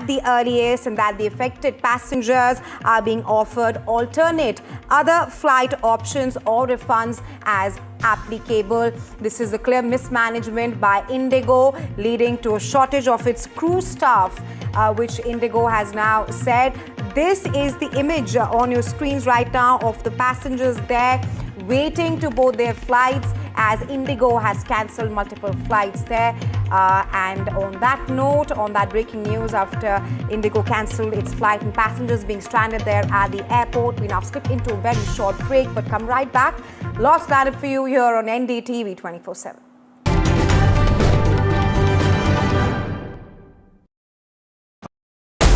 at the earliest and that the affected passengers are being offered alternate other flight options or refunds as applicable. This is a clear mismanagement by Indigo, leading to a shortage of its crew staff, which Indigo has now said. This is the image on your screens right now of the passengers there waiting to board their flights, as Indigo has cancelled multiple flights there. And on that note, on that breaking news, after Indigo cancelled its flight and passengers being stranded there at the airport, we now skip into a very short break, but come right back. Lots lined for you here on NDTV 24/7.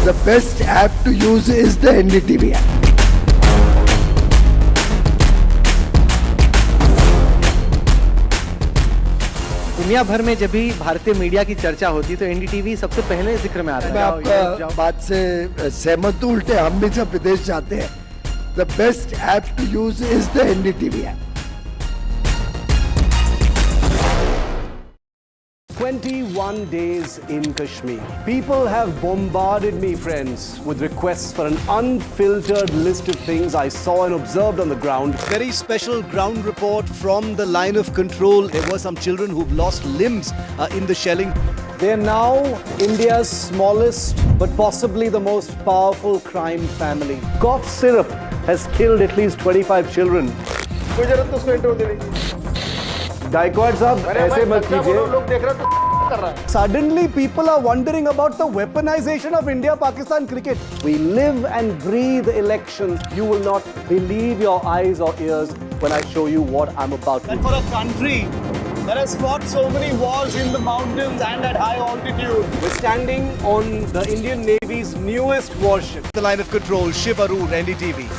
The best app to use is the NDTV app. दुनिया भर में जब भी भारतीय media की चर्चा होती है तो एनडीटीवी सबसे पहले जिक्र में आता है। मैं आपका बात से सहमत हूं, उल्टे हम भी जब विदेश जाते हैं, the best app to use is the NDTV app. 21 days in Kashmir. People have bombarded me, friends, with requests for an unfiltered list of things I saw and observed on the ground. Very special ground report from the line of control. There were some children who've lost limbs in the shelling. They are now India's smallest but possibly the most powerful crime family. Cough syrup has killed at least 25 children. Gaikwad sahab, aise mat kijiye. Suddenly people are wondering about the weaponization of India-Pakistan cricket. We live and breathe elections. You will not believe your eyes or ears when I show you what I'm about to do. And for a country that has fought so many wars in the mountains and at high altitude, We're standing on the Indian Navy's newest warship. the line of control, Shiv Arun, NDTV.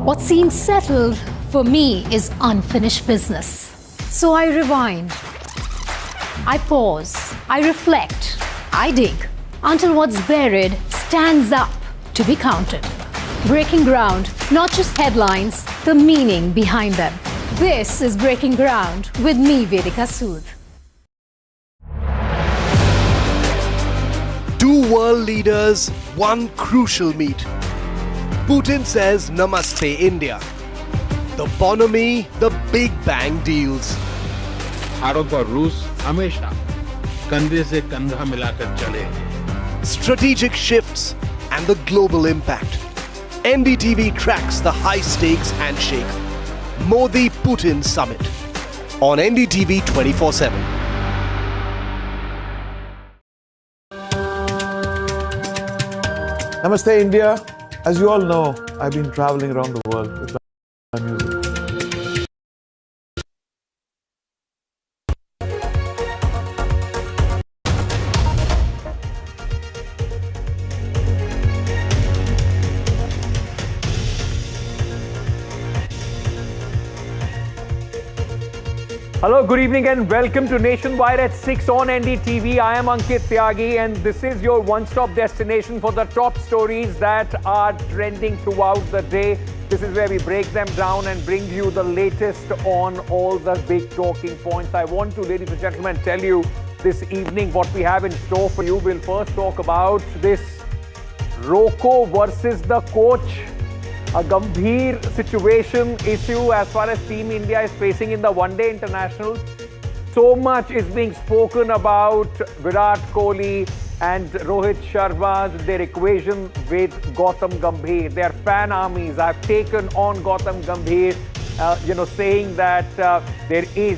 What seems settled for me is unfinished business. So I rewind, I pause, I reflect, I dig until what's buried stands up to be counted. Breaking ground, not just headlines, the meaning behind them. This is Breaking Ground with me, Vedika Sood. Two world leaders, one crucial meet. Putin says Namaste India. The bonhomie, the Big Bang deals. Bharat और रूस हमेशा कंधे से कंधा मिलाकर चले. Strategic shifts and the global impact. NDTV tracks the high-stakes handshake. Modi-Putin summit on NDTV 24/7. Namaste India. As you all know, I've been traveling around the world with my music. Hello, good evening and welcome to Nationwide at 6 on NDTV. I am Ankit Tyagi and this is your one-stop destination for the top stories that are trending throughout the day. This is where we break them down and bring you the latest on all the big talking points. I want to, ladies and gentlemen, tell you this evening what we have in store for you. We'll first talk about this Roko versus the coach. A Gambhir situation issue as far as Team India is facing in the one-day internationals. So much is being spoken about Virat Kohli and Rohit Sharma's their equation with Gautam Gambhir. Their fan armies have taken on Gautam Gambhir, saying that there is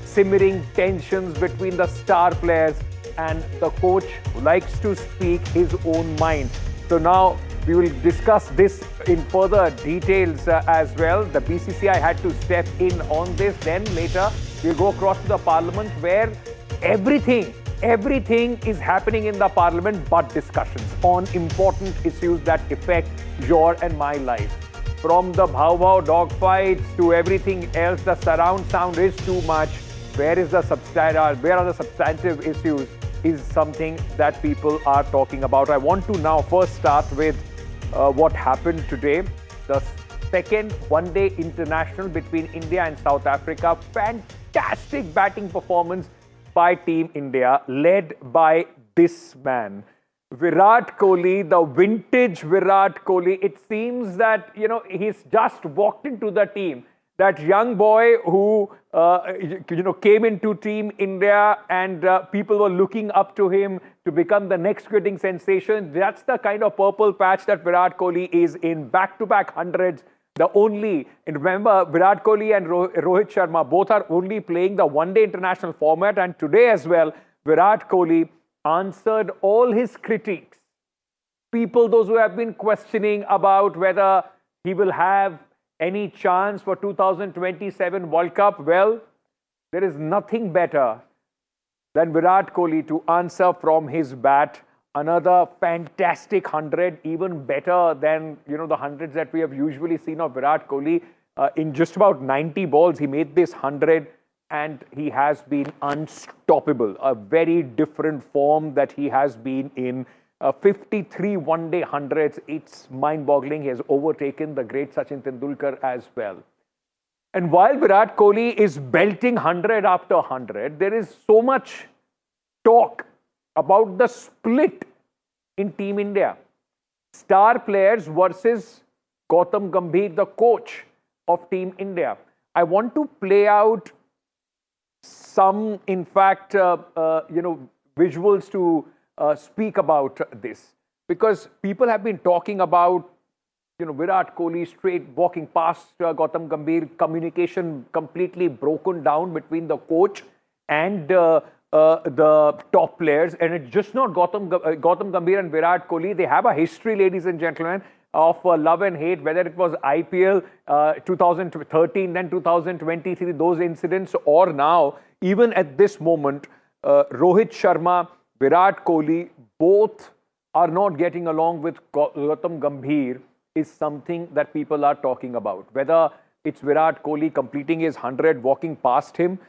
simmering tensions between the star players and the coach who likes to speak his own mind. So now we will discuss this in further details as well. The BCCI had to step in on this. Then later, we'll go across to the parliament where everything is happening in the parliament but discussions on important issues that affect your and my life. From the bhav dog fights to everything else, the surround sound is too much. Where are the substantive issues is something that people are talking about. I want to now first start with what happened today. The second one-day international between India and South Africa. Fantastic batting performance by Team India, led by this man, Virat Kohli, the vintage Virat Kohli. It seems that, he's just walked into the team. That young boy who, came into Team India and people were looking up to him to become the next cricketing sensation. That's the kind of purple patch that Virat Kohli is in. Back-to-back hundreds. And remember, Virat Kohli and Rohit Sharma both are only playing the one-day international format. And today as well, Virat Kohli answered all his critics. People, those who have been questioning about whether he will have any chance for 2027 World Cup. Well, there is nothing better than Virat Kohli to answer from his bat. Another fantastic 100, even better than, the hundreds that we have usually seen of Virat Kohli. In just about 90 balls, he made this 100 and he has been unstoppable. A very different form that he has been in. 53 one-day hundreds. It's mind-boggling. He has overtaken the great Sachin Tendulkar as well. And while Virat Kohli is belting 100 after 100, there is so much talk about the split in Team India. Star players versus Gautam Gambhir, the coach of Team India. I want to play out some, in fact, visuals to speak about this, because people have been talking about, Virat Kohli straight walking past Gautam Gambhir, communication completely broken down between the coach and the top players. And it's just not Gautam Gambhir and Virat Kohli. They have a history, ladies and gentlemen, of love and hate, whether it was IPL 2013, then 2023, those incidents, or now, even at this moment, Rohit Sharma, Virat Kohli, both are not getting along with Gautam Gambhir is something that people are talking about. Whether it's Virat Kohli completing his 100, walking past him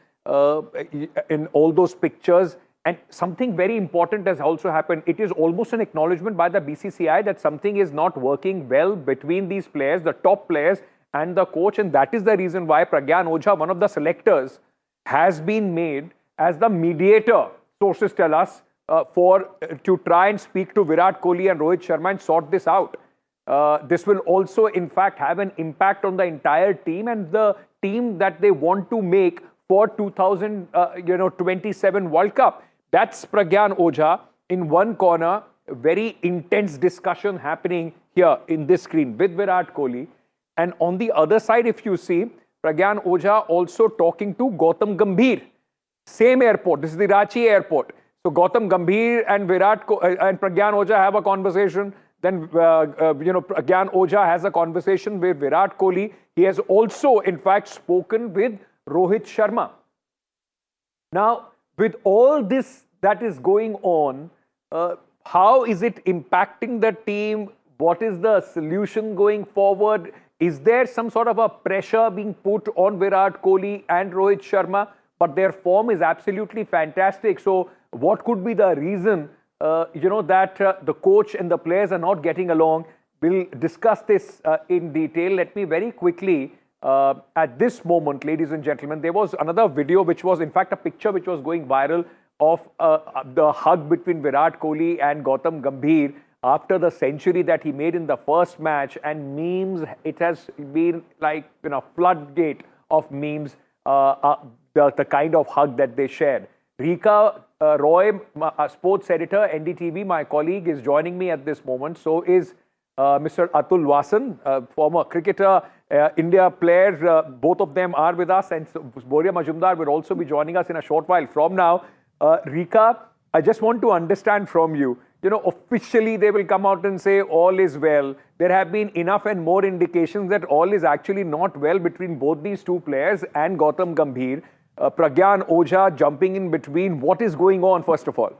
in all those pictures. And something very important has also happened. It is almost an acknowledgement by the BCCI that something is not working well between these players, the top players and the coach. And that is the reason why Pragyan Ojha, one of the selectors, has been made as the mediator, sources tell us, to try and speak to Virat Kohli and Rohit Sharma and sort this out. This will also, in fact, have an impact on the entire team and the team that they want to make for 2027 World Cup. That's Pragyan Ojha in one corner. Very intense discussion happening here in this screen with Virat Kohli. And on the other side, if you see, Pragyan Ojha also talking to Gautam Gambhir. Same airport. This is the Ranchi airport. So Gautam Gambhir and and Pragyan Ojha have a conversation. Then, Pragyan Ojha has a conversation with Virat Kohli. He has also, in fact, spoken with Rohit Sharma. Now, with all this that is going on, how is it impacting the team? What is the solution going forward? Is there some sort of a pressure being put on Virat Kohli and Rohit Sharma? But their form is absolutely fantastic. So what could be the reason, that the coach and the players are not getting along? We'll discuss this in detail. Let me very quickly, at this moment, ladies and gentlemen, there was another video which was, in fact, a picture which was going viral of the hug between Virat Kohli and Gautam Gambhir after the century that he made in the first match. And memes, it has been like, floodgate of memes, the kind of hug that they shared. Rika Roy, sports editor, NDTV, my colleague, is joining me at this moment. So is Mr. Atul Vasan, former cricketer, India player. Both of them are with us, and Boria Majumdar will also be joining us in a short while from now. Rika, I just want to understand from you, officially they will come out and say all is well. There have been enough and more indications that all is actually not well between both these two players and Gautam Gambhir. Pragyan Ojha jumping in between. What is going on, first of all?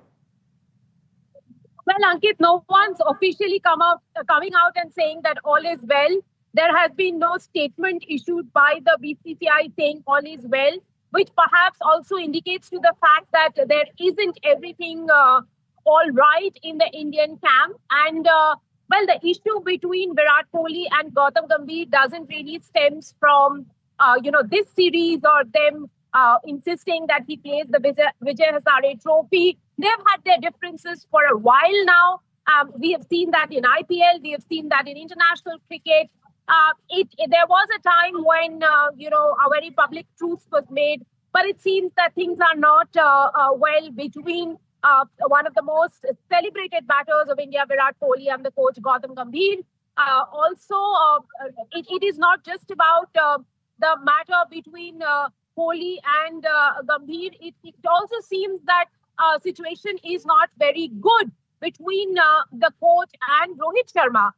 Well, Ankit, no one's officially coming out and saying that all is well. There has been no statement issued by the BCCI saying all is well, which perhaps also indicates to the fact that there isn't everything all right in the Indian camp. And Well, the issue between Virat Kohli and Gautam Gambhir doesn't really stems from, this series or them insisting that he plays the Vijay Hazare Trophy. They've had their differences for a while now. We have seen that in IPL. We have seen that in international cricket. There was a time when, a very public truce was made, but it seems that things are not well between one of the most celebrated batters of India, Virat Kohli, and the coach Gautam Gambhir. It is not just about the matter between Kohli and Gambhir. It also seems that situation is not very good between the coach and Rohit Sharma.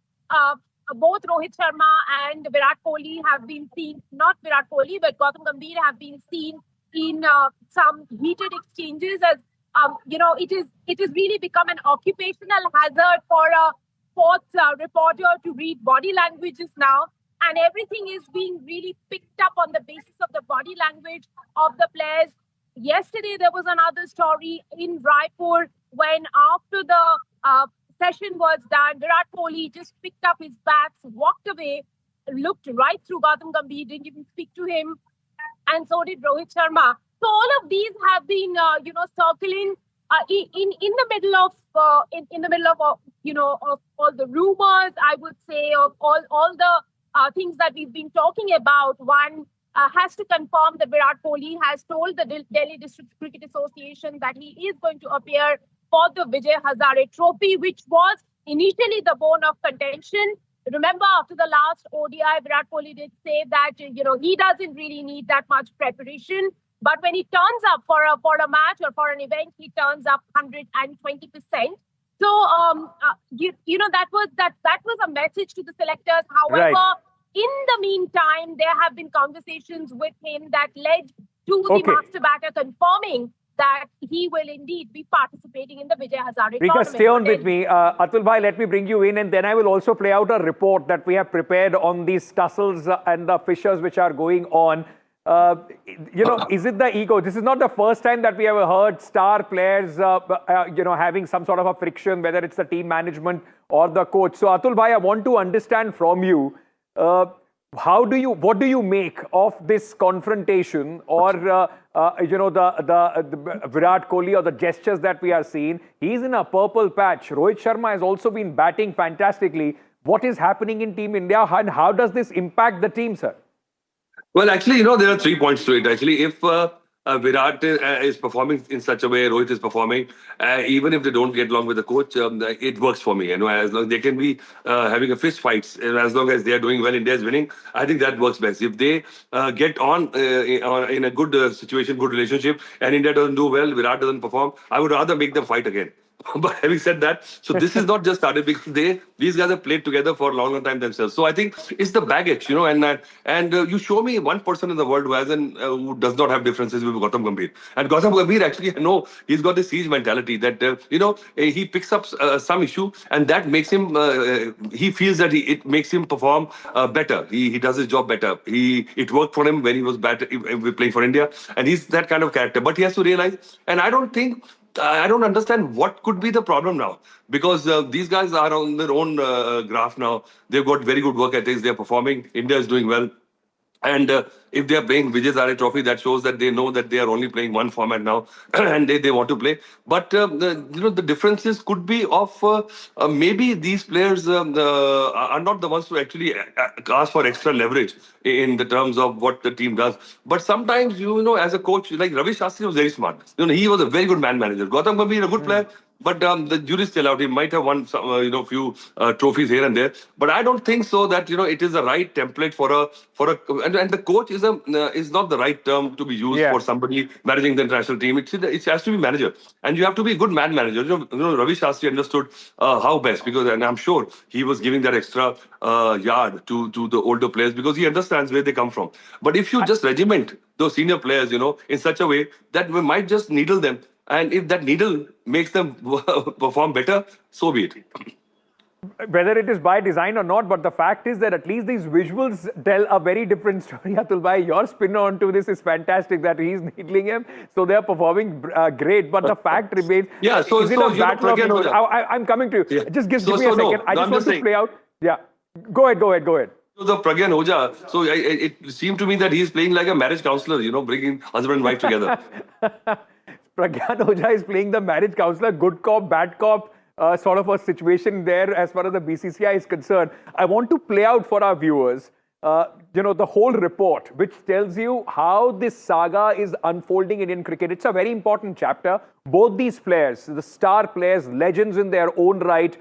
Both Rohit Sharma and Virat Kohli have been seen, not Virat Kohli, but Gautam Gambhir have been seen in some heated exchanges as it has really become an occupational hazard for a sports reporter to read body languages now, and everything is being really picked up on the basis of the body language of the players. Yesterday, there was another story in Raipur when after the session was done, Virat Kohli just picked up his bats, walked away, looked right through Gautam Gambhir, didn't even speak to him, and so did Rohit Sharma. So all of these have been, circling in the middle of of all the rumors. I would say of all the things that we've been talking about. One has to confirm that Virat Kohli has told the Delhi District Cricket Association that he is going to appear for the Vijay Hazare Trophy, which was initially the bone of contention. Remember, after the last ODI, Virat Kohli did say that he doesn't really need that much preparation. But when he turns up for a match or for an event, he turns up 120%. So that was a message to the selectors. However, in the meantime, there have been conversations with him that led to the master batter confirming that he will indeed be participating in the Vijay Hazare tournament. Rika, stay on with me. Atul bhai, let me bring you in, and then I will also play out a report that we have prepared on these tussles and the fissures which are going on. Is it the ego? This is not the first time that we have heard star players, having some sort of a friction, whether it's the team management or the coach. So, Atul bhai, I want to understand from you, what do you make of this confrontation, or the Virat Kohli, or the gestures that we are seeing? He's in a purple patch. Rohit Sharma has also been batting fantastically. What is happening in Team India, and how does this impact the team, sir? Well, actually, there are 3 points to it. Actually, if Virat is performing in such a way, Rohit is performing, even if they don't get along with the coach, it works for me. As long as they can be having a fist fights, as long as they are doing well, India is winning, I think that works best. If they get on in a good situation, good relationship, and India doesn't do well, Virat doesn't perform, I would rather make them fight again. But having said that, so this is not just started because these guys have played together for a long time themselves. So I think it's the baggage, and you show me one person in the world who does not have differences with Gautam Gambhir. And Gautam Gambhir actually, he's got this siege mentality that, he picks up some issue, and that makes him, he feels that it makes him perform better. He does his job better. It worked for him when he was playing for India, and he's that kind of character. But he has to realize, and I don't understand what could be the problem now, because these guys are on their own graph now. They've got very good work ethics. They're performing. India is doing well. And if they are playing Vijay Hazare Trophy, that shows that they know that they are only playing one format now and they want to play. But the differences could be of maybe these players are not the ones to actually ask for extra leverage in the terms of what the team does. But sometimes, as a coach, like Ravi Shastri was very smart. He was a very good man manager. Gautam Gambhir, a good player. But the jury's still out. He might have won some, few trophies here and there. But I don't think so that it is the right template and the coach is not the right term to be used for somebody managing the international team. It has to be manager, and you have to be a good man manager. Ravi Shastri understood how best, and I'm sure he was giving that extra yard to the older players because he understands where they come from. But if you just regiment those senior players, in such a way that we might just needle them. And if that needle makes them perform better, so be it. whether it is by design or not, but the fact is that at least these visuals tell a very different story. Atul bhai, your spin onto this is fantastic, that he's needling him. So they are performing great, but the fact remains. Yeah, so is it a battle of egos? I'm coming to you. Yeah. Just give me a second. I just want to play out. Yeah. Go ahead. So the Pragyan Oja, so it seemed to me that he's playing like a marriage counselor, bringing husband and wife together. Pragyan Oja is playing the marriage counselor, good cop, bad cop, sort of a situation there as far as the BCCI is concerned. I want to play out for our viewers, the whole report, which tells you how this saga is unfolding in Indian cricket. It's a very important chapter. Both these players, the star players, legends in their own right,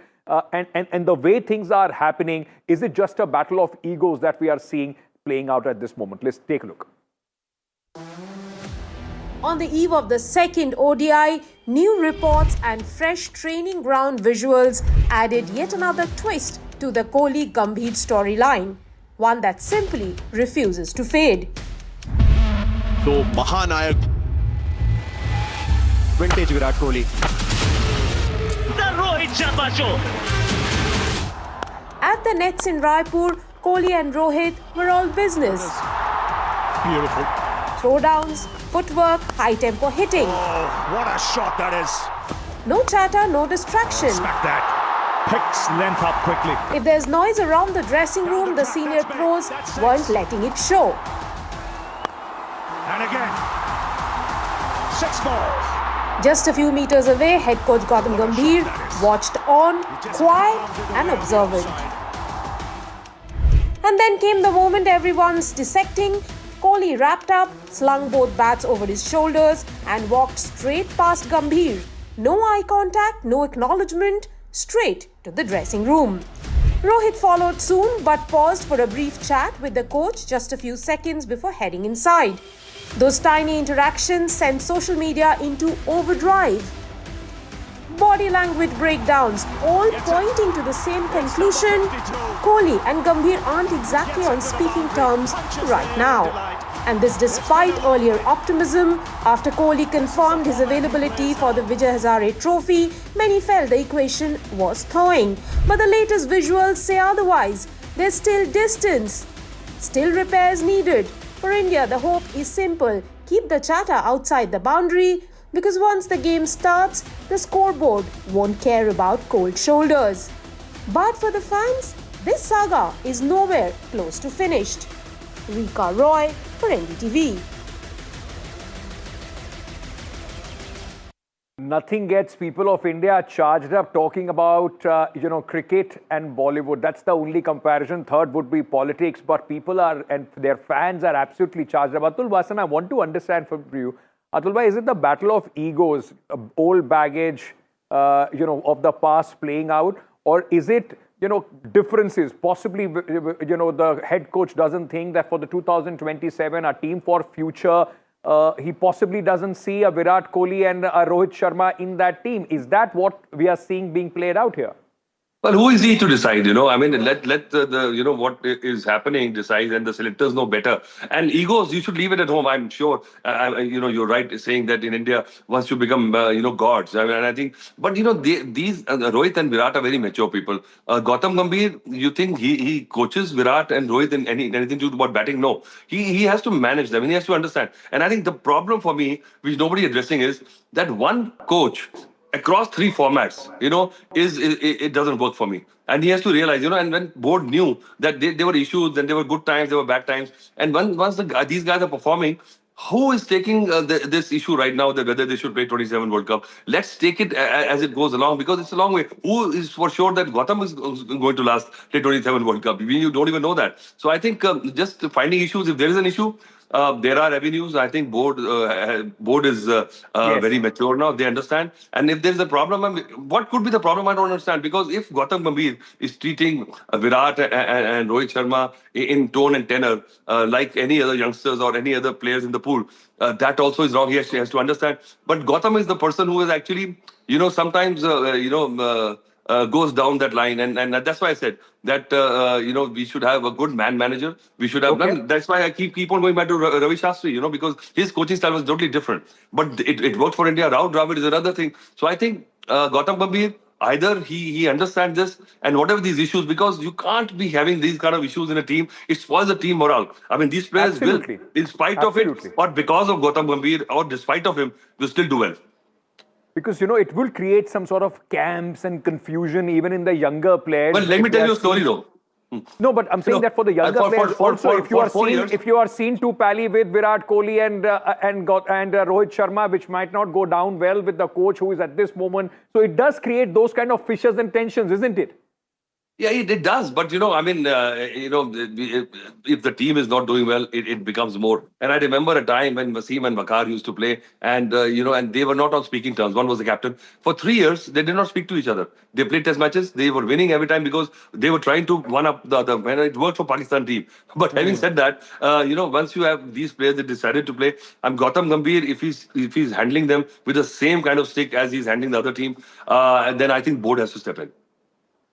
and the way things are happening, is it just a battle of egos that we are seeing playing out at this moment? Let's take a look. On the eve of the second ODI, new reports and fresh training ground visuals added yet another twist to the Kohli-Gambhir storyline, one that simply refuses to fade. So, Mahanayak, vintage Virat Kohli. The Rohit Sharma Show. At the nets in Raipur, Kohli and Rohit were all business. Beautiful. Throwdowns, footwork, high-tempo hitting. Oh, what a shot that is. No chatter, no distraction. Smack that. Picks length up quickly. If there's noise around the dressing room, the senior pros weren't letting it show. And again. 6 balls. Just a few meters away, head coach Gautam Gambhir watched on, quiet and observant. And then came the moment everyone's dissecting. Kohli wrapped up, slung both bats over his shoulders and walked straight past Gambhir. No eye contact, no acknowledgement, straight to the dressing room. Rohit followed soon but paused for a brief chat with the coach just a few seconds before heading inside. Those tiny interactions sent social media into overdrive. Body language breakdowns, all pointing to the same conclusion. Kohli and Gambhir aren't exactly on speaking terms right now. And this despite earlier optimism. After Kohli confirmed his availability for the Vijay Hazare Trophy, many felt the equation was thawing. But the latest visuals say otherwise. There's still distance, still repairs needed. For India, the hope is simple. Keep the chatter outside the boundary, because once the game starts, the scoreboard won't care about cold shoulders. But for the fans, this saga is nowhere close to finished. Rika Roy for NDTV. Nothing gets people of India charged up talking about, cricket and Bollywood. That's the only comparison. Third would be politics, but people are, and their fans are absolutely charged up. Atul Vasan, I want to understand from you, Atul bhai, is it the battle of egos, old baggage, of the past playing out, or is it, differences? Possibly, the head coach doesn't think that for the 2027, a team for future, he possibly doesn't see a Virat Kohli and a Rohit Sharma in that team. Is that what we are seeing being played out here? Well, who is he to decide? I mean, let the what is happening decide, and the selectors know better. And egos, you should leave it at home. I'm sure. You're right saying that in India, once you become gods. I mean, and I think, but these Rohit and Virat are very mature people. Gautam Gambhir, you think he coaches Virat and Rohit in anything to do about batting? No, he has to manage them and he has to understand. And I think the problem for me, which nobody is addressing, is that one coach across 3 formats, it doesn't work for me. And he has to realize, and when board knew that there were issues, then there were good times, there were bad times. And once these guys are performing, who is taking this issue right now, that whether they should play 27 World Cup? Let's take it as it goes along, because it's a long way. Who is for sure that Gautam is going to last play 27 World Cup? You don't even know that. So I think just finding issues, if there is an issue, there are avenues. I think board is yes, very mature now. They understand. And if there is a problem, what could be the problem? I don't understand. Because if Gautam Gambhir is treating Virat and Rohit Sharma in tone and tenor like any other youngsters or any other players in the pool, that also is wrong. He has to understand. But Gautam is the person who is actually, sometimes, goes down that line. And that's why I said that, we should have a good man manager. We should have, that's why I keep on going back to Ravi Shastri, because his coaching style was totally different. But it worked for India. Rahul Dravid is another thing. So I think Gautam Gambhir, either he understands this, and whatever these issues, because you can't be having these kind of issues in a team. It spoils the team morale. I mean, these players Absolutely. will, in spite Absolutely. of it, or because of Gautam Gambhir, or despite of him, will still do well. Because, it will create some sort of camps and confusion even in the younger players. Well, let me tell you a story though. No, but I'm saying that for the younger players also, if you are seen to pally with Virat Kohli and Rohit Sharma, which might not go down well with the coach who is at this moment, so it does create those kind of fissures and tensions, isn't it? Yeah, it does. But, I mean, if the team is not doing well, it becomes more. And I remember a time when Wasim and Waqar used to play and, and they were not on speaking terms. One was the captain. For 3 years, they did not speak to each other. They played test matches. They were winning every time because they were trying to one up the other. And it worked for Pakistan team. But having said that, once you have these players that decided to play, Gautam Gambhir, if he's handling them with the same kind of stick as he's handling the other team, then I think board has to step in.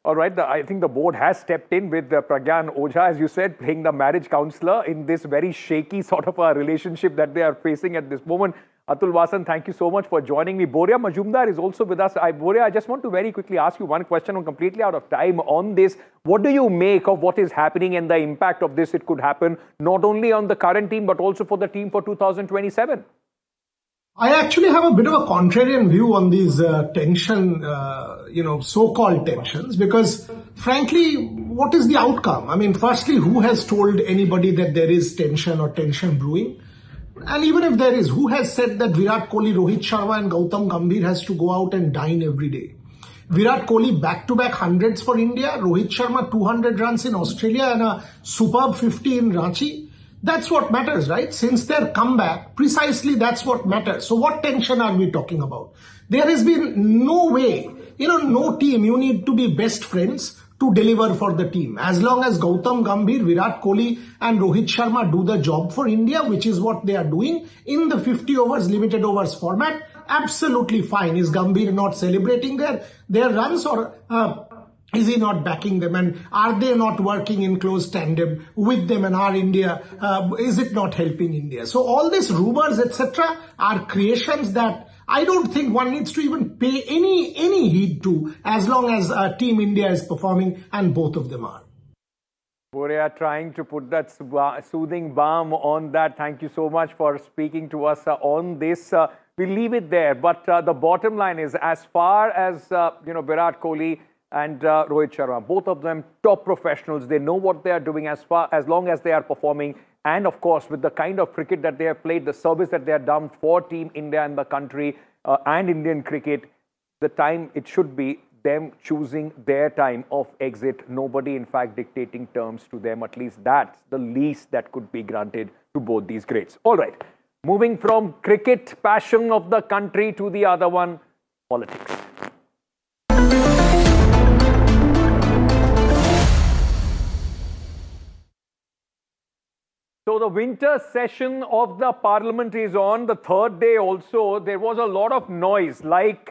All right, I think the board has stepped in with Pragyan Ojha, as you said, playing the marriage counselor in this very shaky sort of a relationship that they are facing at this moment. Atul Vasan, thank you so much for joining me. Boria Majumdar is also with us. Boria, I just want to very quickly ask you one question. I'm completely out of time on this. What do you make of what is happening and the impact of this? It could happen not only on the current team, but also for the team for 2027. I actually have a bit of a contrarian view on these so-called tensions, because frankly, what is the outcome? I mean, firstly, who has told anybody that there is tension or tension brewing? And even if there is, who has said that Virat Kohli, Rohit Sharma and Gautam Gambhir has to go out and dine every day? Virat Kohli back-to-back hundreds for India, Rohit Sharma 200 runs in Australia and a superb 50 in Ranchi. That's what matters, right? Since their comeback, precisely that's what matters. So what tension are we talking about? There has been no way, no team, you need to be best friends to deliver for the team. As long as Gautam Gambhir, Virat Kohli and Rohit Sharma do the job for India, which is what they are doing in the 50 overs, limited overs format, absolutely fine. Is Gambhir not celebrating their runs, or is he not backing them, and are they not working in close tandem with them, and are India, is it not helping India? So all these rumors, etc. are creations that I don't think one needs to even pay any heed to, as long as Team India is performing, and both of them are. Boria, trying to put that soothing balm on that. Thank you so much for speaking to us on this. We'll leave it there, but the bottom line is, as far as Virat Kohli and Rohit Sharma, both of them top professionals. They know what they are doing as long as they are performing. And of course, with the kind of cricket that they have played, the service that they have done for Team India and the country and Indian cricket, the time it should be them choosing their time of exit. Nobody, in fact, dictating terms to them. At least that's the least that could be granted to both these greats. All right, moving from cricket passion of the country to the other one, politics. So the winter session of the parliament is on. The third day also, there was a lot of noise. Like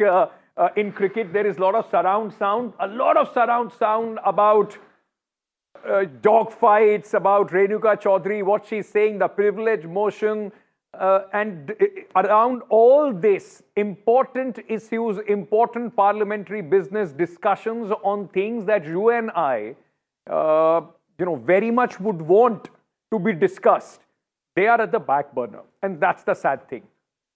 in cricket, there is a lot of surround sound. A lot of surround sound about dog fights, about Renuka Chaudhary, what she's saying, the privilege motion. And around all this, important issues, important parliamentary business discussions on things that you and I, very much would want to be discussed, they are at the back burner. And that's the sad thing.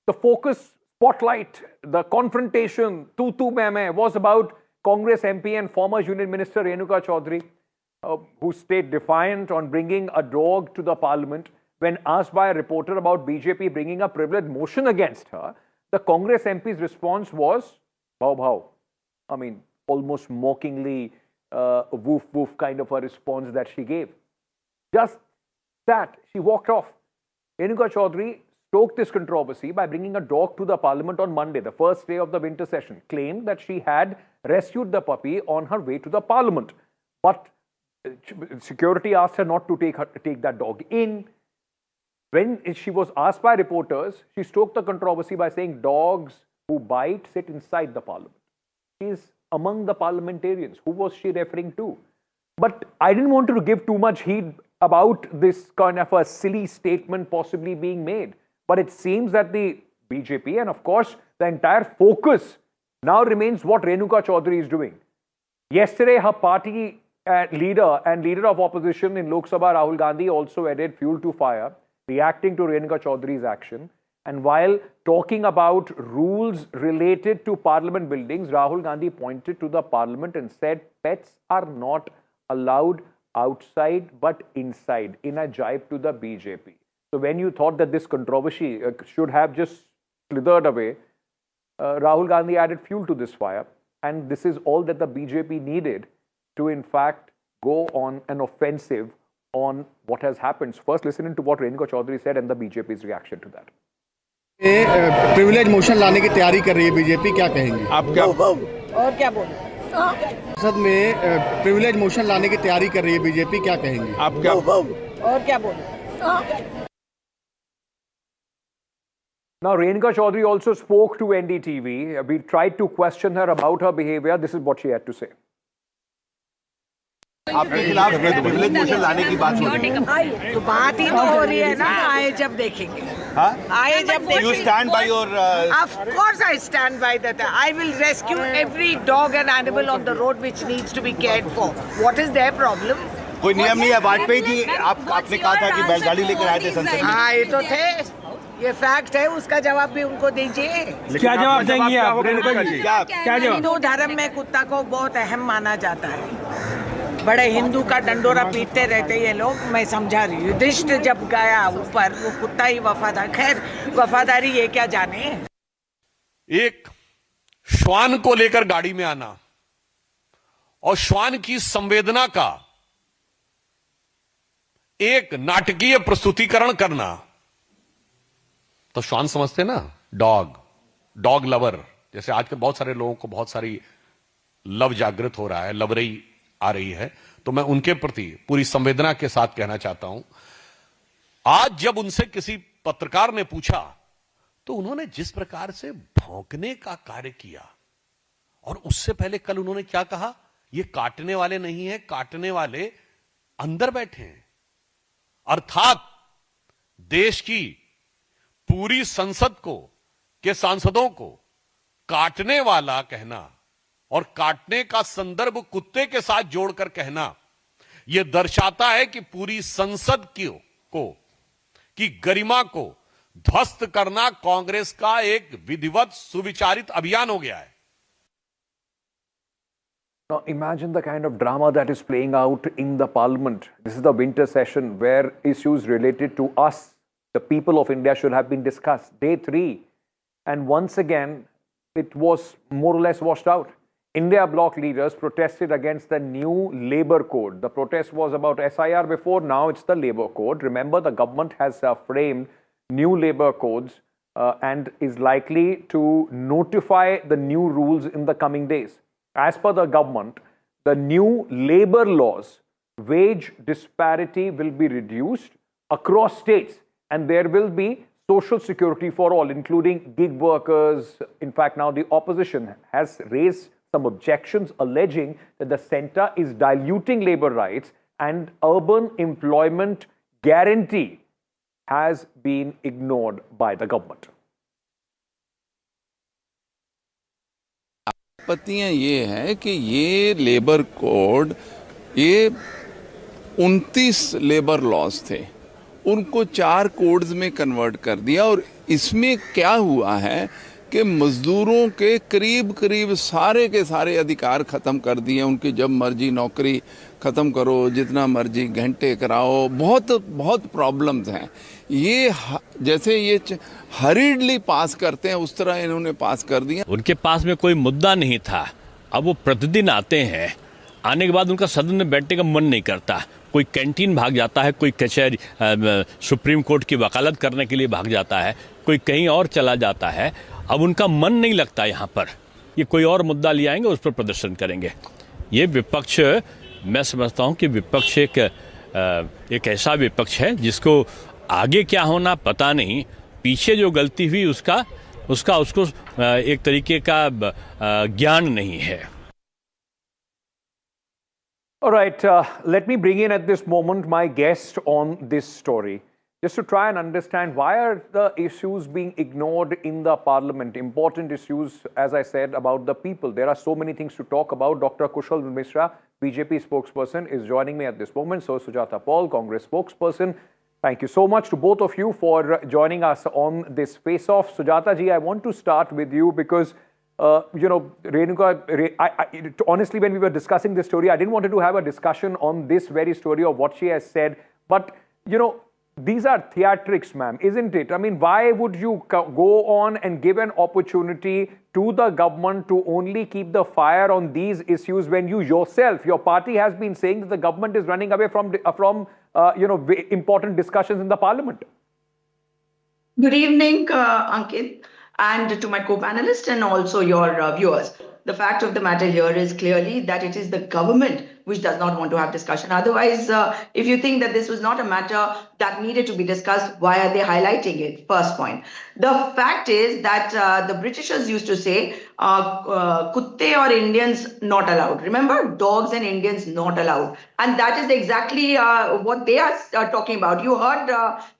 The focus, spotlight, the confrontation, tu meme was about Congress MP and former Union Minister Renuka Chaudhary, who stayed defiant on bringing a dog to the parliament. When asked by a reporter about BJP bringing a privilege motion against her, the Congress MP's response was, bhau bhau. I mean, almost mockingly, woof woof kind of a response that she gave. Just that, she walked off. Renuka Chaudhary stoked this controversy by bringing a dog to the parliament on Monday, the first day of the winter session, claimed that she had rescued the puppy on her way to the parliament. But security asked her not to take that dog in. When she was asked by reporters, she stoked the controversy by saying dogs who bite sit inside the parliament. She is among the parliamentarians. Who was she referring to? But I didn't want to give too much heed about this kind of a silly statement possibly being made. But it seems that the BJP and of course the entire focus Now remains what Renuka Chaudhary is doing. Yesterday, her party leader and leader of opposition in Lok Sabha, Rahul Gandhi, also added fuel to fire, reacting to Renuka Chaudhary's action. And while talking about rules related to parliament buildings, Rahul Gandhi pointed to the parliament and said pets are not allowed outside but inside, in a jibe to the BJP. So when you thought that this controversy should have just slithered away, Rahul Gandhi added fuel to this fire. And this is all that the BJP needed to, in fact, go on an offensive on what has happened. First, listen to what Renuka Chaudhary said and the BJP's reaction to that. Privilege motion लाने की तैयारी कर रही है BJP, क्या कहेंगे आप? क्या और क्या बोले? संसद में प्रिविलेज मोशन लाने की तैयारी कर रही है बीजेपी, क्या कहेंगे आप? क्या और क्या बोले? Now, Renuka Chaudhary also spoke to NDTV. We tried to question her about her behavior. This is what she had to say. आपके खिलाफ प्रिविलेज मोशन लाने की बात हो रही है, तो बात ही तो हो रही है ना, आए जब देखेंगे. आए जब देखेंगे. You stand by your Of course I stand by that. I will rescue every dog and animal on the road which needs to be cared for. What is their problem? कोई नियम नहीं है. वाजपेयी जी आपने कहा था कि बैलगाड़ी लेकर आए थे संसद में. हाँ, ये तो थे. ये फैक्ट है, उसका जवाब भी उनको दीजिए. क्या जवाब देंगी आप? क्या जवाब? हिंदू धर्म में कुत्ता को बहुत अहम माना जाता है. बड़े हिंदू का डंडोरा पीटते रहते ये लोग. मैं समझा रही हूँ, युधिष्ठ जब गया ऊपर, वो कुत्ता ही वफादार. खैर, वफादारी ये क्या जाने. एक श्वान को लेकर गाड़ी में आना और श्वान की संवेदना का एक नाटकीय प्रस्तुतिकरण करना, तो श्वान समझते ना, डॉग लवर. जैसे आजकल बहुत सारे लोगों को बहुत सारी लव जागृत हो रहा है, लवरई आ रही है, तो मैं उनके प्रति पूरी संवेदना के साथ कहना चाहता हूं, आज जब उनसे किसी पत्रकार ने पूछा तो उन्होंने जिस प्रकार से भौंकने का कार्य किया, और उससे पहले कल उन्होंने क्या कहा, ये काटने वाले नहीं है, काटने वाले अंदर बैठे हैं. अर्थात देश की पूरी संसद को के सांसदों को काटने वाला कहना और काटने का संदर्भ कुत्ते के साथ जोड़कर कहना, यह दर्शाता है कि पूरी संसद की गरिमा को ध्वस्त करना कांग्रेस का एक विधिवत सुविचारित अभियान हो गया है. Now imagine the kind of drama that is playing out in the parliament. This is the winter session where issues related to us, the people of India, should have been discussed. Day 3. And once again, it was more or less washed out. India bloc leaders protested against the new labor code. The protest was about SIR before, now it's the labor code. Remember, the government has framed new labor codes and is likely to notify the new rules in the coming days. As per the government, the new labor laws, wage disparity will be reduced across states, and there will be social security for all, including gig workers. In fact, now the opposition has raised some objections alleging that the centre is diluting labor rights and urban employment guarantee has been ignored by the government. आपत्तियां ये हैं कि ये labour code, ये 29 labour laws थे, उनको 4 codes में convert कर दिया. और इसमें क्या हुआ है कि मजदूरों के करीब करीब सारे के सारे अधिकार ख़त्म कर दिए. उनकी जब मर्जी नौकरी ख़त्म करो, जितना मर्जी घंटे कराओ, बहुत प्रॉब्लम्स हैं. ये जैसे ये हरीडली पास करते हैं, उस तरह इन्होंने पास कर दिया. उनके पास में कोई मुद्दा नहीं था. अब वो प्रतिदिन आते हैं, आने के बाद उनका सदन में बैठने का मन नहीं करता. कोई कैंटीन भाग जाता है, कोई कचहरी सुप्रीम कोर्ट की वकालत करने के लिए भाग जाता है, कोई कहीं और चला जाता है. अब उनका मन नहीं लगता यहाँ पर. ये कोई और मुद्दा ले आएंगे, उस पर प्रदर्शन करेंगे. ये विपक्ष, मैं समझता हूँ कि विपक्ष एक ऐसा विपक्ष है जिसको आगे क्या होना पता नहीं, पीछे जो गलती हुई उसको एक तरीके का ज्ञान नहीं है. All right, let me bring in at this moment my guest on this story. just to try and understand why are the issues being ignored in the parliament. Important issues, as I said, about the people. There are so many things to talk about. Dr. Kushal Mishra, BJP spokesperson, is joining me at this moment. So Sujata Paul, Congress spokesperson. Thank you so much to both of you for joining us on this face-off. Sujata ji, I want to start with you because Renuka, honestly, when we were discussing this story, I didn't want to have a discussion on this very story of what she has said. But, these are theatrics, ma'am, isn't it? I mean, why would you go on and give an opportunity to the government to only keep the fire on these issues when you yourself, your party has been saying that the government is running away from important discussions in the parliament? Good evening, Ankit, and to my co-panelists and also your viewers. The fact of the matter here is clearly that it is the government which does not want to have discussion. Otherwise, if you think that this was not a matter that needed to be discussed, why are they highlighting it? First point. The fact is that the Britishers used to say, kutte or Indians not allowed. Remember, dogs and Indians not allowed. And that is exactly what they are talking about. You heard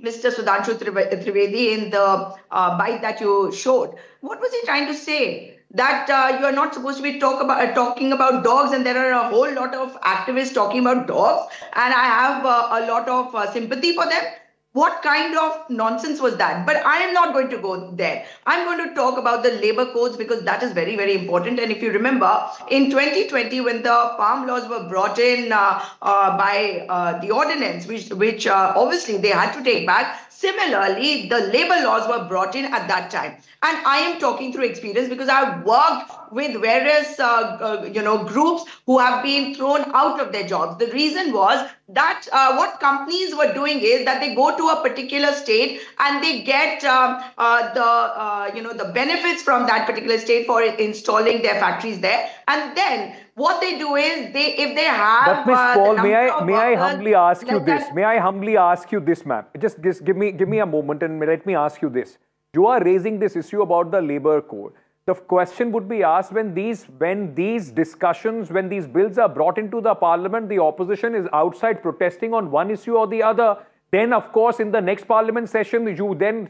Mr. Sudhanshu Trivedi in the bite that you showed. What was he trying to say? That you are not supposed to be talking about dogs, and there are a whole lot of activists talking about dogs, and I have a lot of sympathy for them. What kind of nonsense was that? But I am not going to go there. I'm going to talk about the labor codes because that is very, very important. And if you remember, in 2020, when the farm laws were brought in by the ordinance, which obviously they had to take back, similarly, the labor laws were brought in at that time. And I am talking through experience because I've worked with various groups who have been thrown out of their jobs. The reason was that what companies were doing is that they go to a particular state and they get the benefits from that particular state for installing their factories there. And then what they do is if they have. But Ms. Paul, may I humbly ask you this? May I humbly ask you this, ma'am? Just give me a moment and let me ask you this. You are raising this issue about the labor code. The question would be asked when these bills are brought into the parliament, the opposition is outside protesting on one issue or the other. Then, of course, in the next parliament session, you then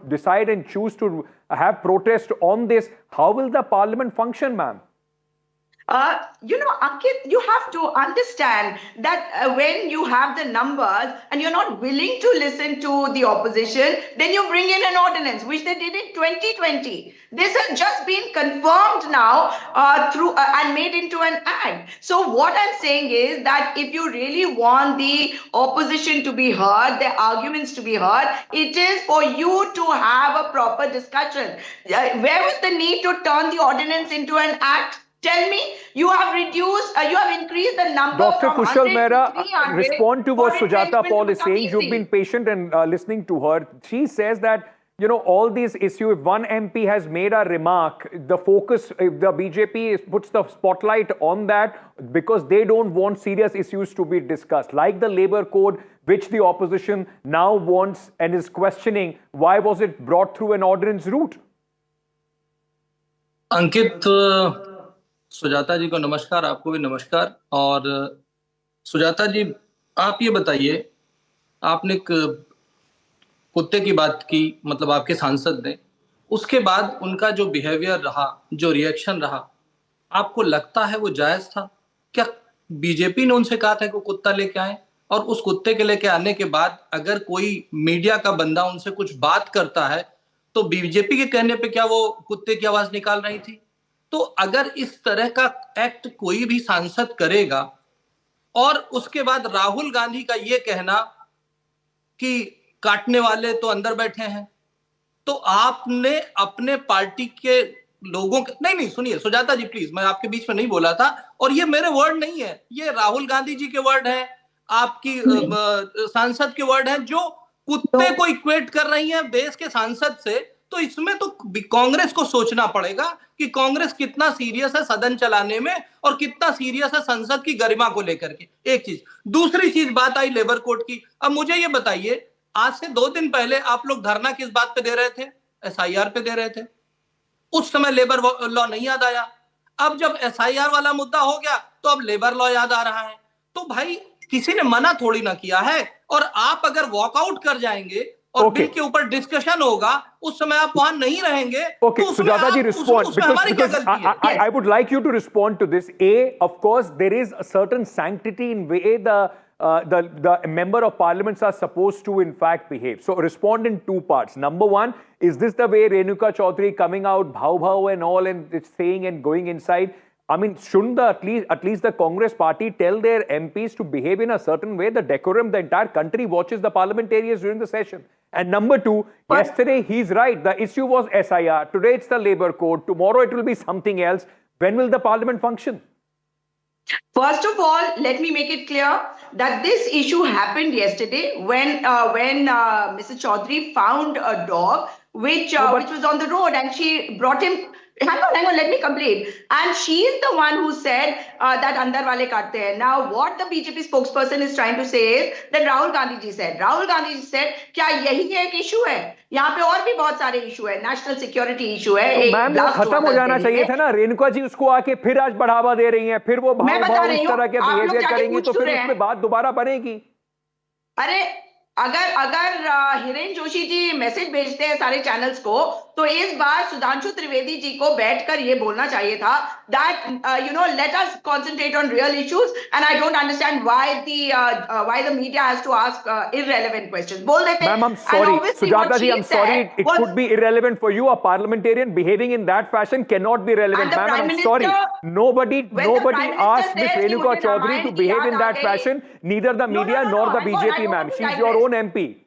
decide and choose to have protest on this. How will the parliament function, ma'am? Ankit, you have to understand that when you have the numbers and you're not willing to listen to the opposition, then you bring in an ordinance, which they did in 2020. This has just been confirmed now and made into an act. So what I'm saying is that if you really want the opposition to be heard, their arguments to be heard, it is for you to have a proper discussion. Where was the need to turn the ordinance into an act? Tell me, you have increased the number. Dr. From Kushal 100 Mehra, to 300 respond to what for Sujata Paul is saying. easy. You've been patient and listening to her. She says that, all these issues, if one MP has made a remark, the focus, if the BJP puts the spotlight on that because they don't want serious issues to be discussed, like the labor code, which the opposition now wants and is questioning. Why was it brought through an ordinance route? Ankit, Sujata जी को नमस्कार, आपको भी नमस्कार। और सुजाता जी, आप ये बताइए, आपने कुत्ते की बात की, मतलब आपके सांसद ने, उसके बाद उनका जो बिहेवियर रहा, जो रिएक्शन रहा, आपको लगता है वो जायज था? क्या बीजेपी ने उनसे कहा था कि वो कुत्ता लेके आए? और उस कुत्ते के लेके आने के बाद अगर कोई मीडिया का बंदा उनसे कुछ बात करता है तो बीजेपी के कहने पे क्या वो कुत्ते की आवाज निकाल रही थी? तो अगर इस तरह का एक्ट कोई भी सांसद करेगा और उसके बाद राहुल गांधी का ये कहना कि काटने वाले तो अंदर बैठे हैं, तो आपने अपने पार्टी के लोगों के नहीं सुनिए सुजाता जी प्लीज, मैं आपके बीच में नहीं बोला था और ये मेरे वर्ड नहीं है, ये राहुल गांधी जी के वर्ड हैं, आपकी सांसद के वर्ड हैं जो कुत्ते को इक्वेट कर रही हैं देश के सांसद से। तो इसमें तो कांग्रेस को सोचना पड़ेगा कि कांग्रेस कितना सीरियस है सदन चलाने में और कितना सीरियस है संसद की गरिमा को लेकर के। एक चीज, दूसरी चीज बात आई लेबर कोड की। अब मुझे ये बताइए, आज से 2 दिन पहले आप लोग धरना किस बात पे दे रहे थे? एसआईआर पे दे रहे थे। उस समय लेबर लॉ नहीं याद आया। अब जब एसआईआर वाला मुद्दा हो गया तो अब लेबर लॉ याद आ रहा है। तो भाई किसी ने मना थोड़ी ना किया है। और आप अगर वॉकआउट कर जाएंगे और बिल के ऊपर डिस्कशन होगा, उस समय आप वहां नहीं रहेंगे। Okay, Sujata ji, respond because I would like you to respond to this. Of course, there is a certain sanctity in way the member of parliaments are supposed to in fact behave. So respond in two parts. Number one, is this the way Renuka Chaudhary coming out, bhav and all, and it's saying and going inside? I mean, shouldn't at least the Congress party tell their MPs to behave in a certain way? The decorum, the entire country watches the parliamentarians during the session. And number two, yesterday he's right. The issue was SIR. Today it's the Labour Code. Tomorrow it will be something else. When will the parliament function? First of all, let me make it clear that this issue happened yesterday when Mr. Chaudhary found a dog which was on the road, and she brought him. Hang on, let me complete. And she is the one who said that andar wale katte hain. Now, what the BJP spokesperson is trying to say is that Rahul Gandhi ji said. Rahul Gandhi ji said, क्या यही एक issue है? यहाँ पे और भी बहुत सारे issue है. National security issue है. तो मैम वो खत्म हो जाना चाहिए था ना. रेणुका जी उसको आके फिर आज बढ़ावा दे रही हैं. फिर वो भाव इस तरह के बिहेवियर करेंगी तो फिर उसमें बात दोबारा बनेगी. अरे अगर हिरेन जोशी जी मैसेज भेजते हैं सारे चैनल्स को, तो इस बार सुधांशु त्रिवेदी जी को बैठकर ये बोलना चाहिए था that let us concentrate on real issues, and I don't understand why the media has to ask irrelevant questions. बोल देते हैं. Ma'am, I'm sorry. Sujata ji, I'm sorry. It could be irrelevant for you. A parliamentarian behaving in that fashion cannot be relevant. Ma'am, I'm sorry. Nobody asked Ms. Renuka Chaudhary to behave in that fashion. Neither the media nor the BJP, ma'am. She's your own MP.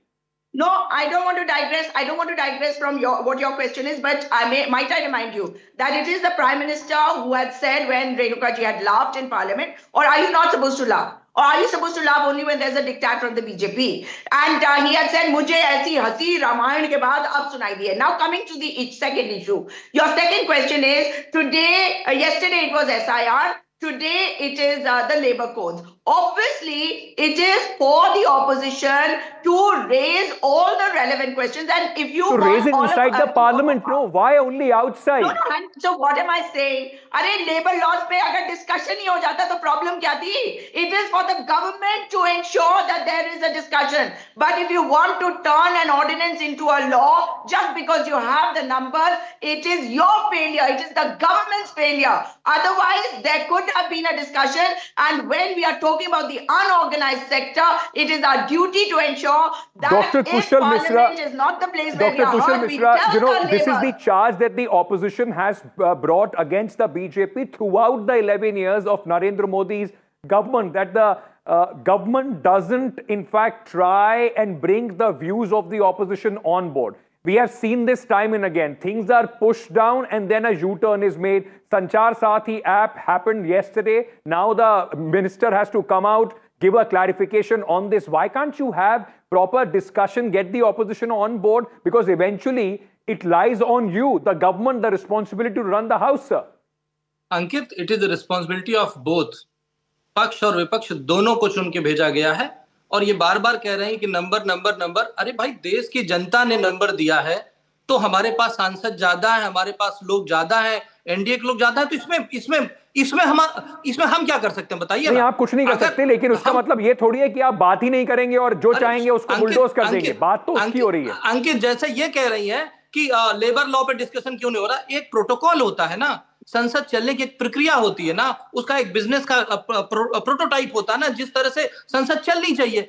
No, I don't want to digress. I don't want to digress from what your question is, but might I remind you that it is the Prime Minister who had said when Renuka ji had laughed in Parliament, or are you not supposed to laugh? Or are you supposed to laugh only when there's a diktat from the BJP? And he had said, "Mujhe aisi hasi Ramayan ke baad ab sunai di hai." Now coming to the second issue. Your second question is, yesterday it was SIR. Today it is the Labour Codes. Obviously, it is for the opposition to raise all the relevant questions. And if you raise it inside the parliament, no? Why only outside? No. So what am I saying? अरे labor laws पे अगर discussion ही हो जाता तो problem क्या थी? It is for the government to ensure that there is a discussion. But if you want to turn an ordinance into a law just because you have the numbers, it is your failure. It is the government's failure. Otherwise, there could have been a discussion. And when we are talking about the unorganized sector, it is our duty to ensure that Dr. Kushal Parliament Mishra, is not the place where Dr. we are Kushal heard. Mishra, this is the charge that the opposition has brought against the BJP throughout the 11 years of Narendra Modi's government, that the government doesn't in fact try and bring the views of the opposition on board. We have seen this time and again. Things are pushed down and then a U-turn is made. Sanchar Sathi app happened yesterday. Now the minister has to come out, give a clarification on this. Why can't you have proper discussion, get the opposition on board? Because eventually it lies on you, the government, the responsibility to run the house, sir. Ankit, it is the responsibility of both. पक्ष और विपक्ष दोनों को चुन के भेजा गया है और ये बार बार कह रहे हैं कि नंबर। अरे भाई, देश की जनता ने नंबर दिया है तो हमारे पास सांसद ज्यादा है, हमारे पास लोग ज्यादा है, एनडीए के लोग ज्यादा है, तो इसमें हम क्या कर सकते हैं बताइए? नहीं, आप कुछ नहीं कर सकते, लेकिन उसका मतलब ये थोड़ी है कि आप बात ही नहीं करेंगे और जो चाहेंगे उसको बुलडोज कर देंगे. बात तो उसकी हो रही है. अंकित, जैसे ये कह रही है कि लेबर लॉ पे डिस्कशन क्यों नहीं हो रहा, एक प्रोटोकॉल होता है ना, संसद चलने की एक प्रक्रिया होती है ना, उसका एक बिजनेस का प्रोटोटाइप होता है ना, जिस तरह से संसद चलनी चाहिए.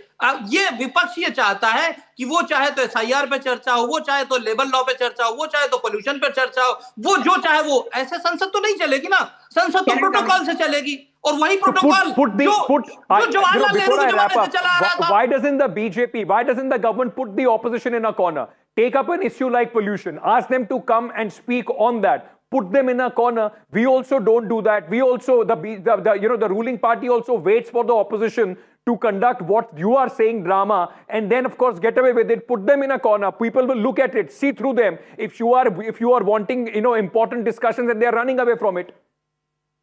ये विपक्ष ये चाहता है कि वो चाहे तो एसआईआर पे चर्चा हो, वो चाहे तो लेबर लॉ पे चर्चा हो, वो चाहे तो पोल्यूशन पे चर्चा हो, वो जो चाहे वो. ऐसे संसद तो नहीं चलेगी ना, संसद तो प्रोटोकॉल से चलेगी. और वही प्रोटोकॉल जो जवाहरलाल नेहरू के जमाने से चला आ रहा था. Why doesn't the BJP, why doesn't the government put the opposition in a corner? Take up an issue like pollution, ask them to come and speak on that. Put them in a corner. We also don't do that. We also, the ruling party also waits for the opposition to conduct what you are saying drama, and then of course get away with it. Put them in a corner. People will look at it, see through them. If you are wanting important discussions and they are running away from it.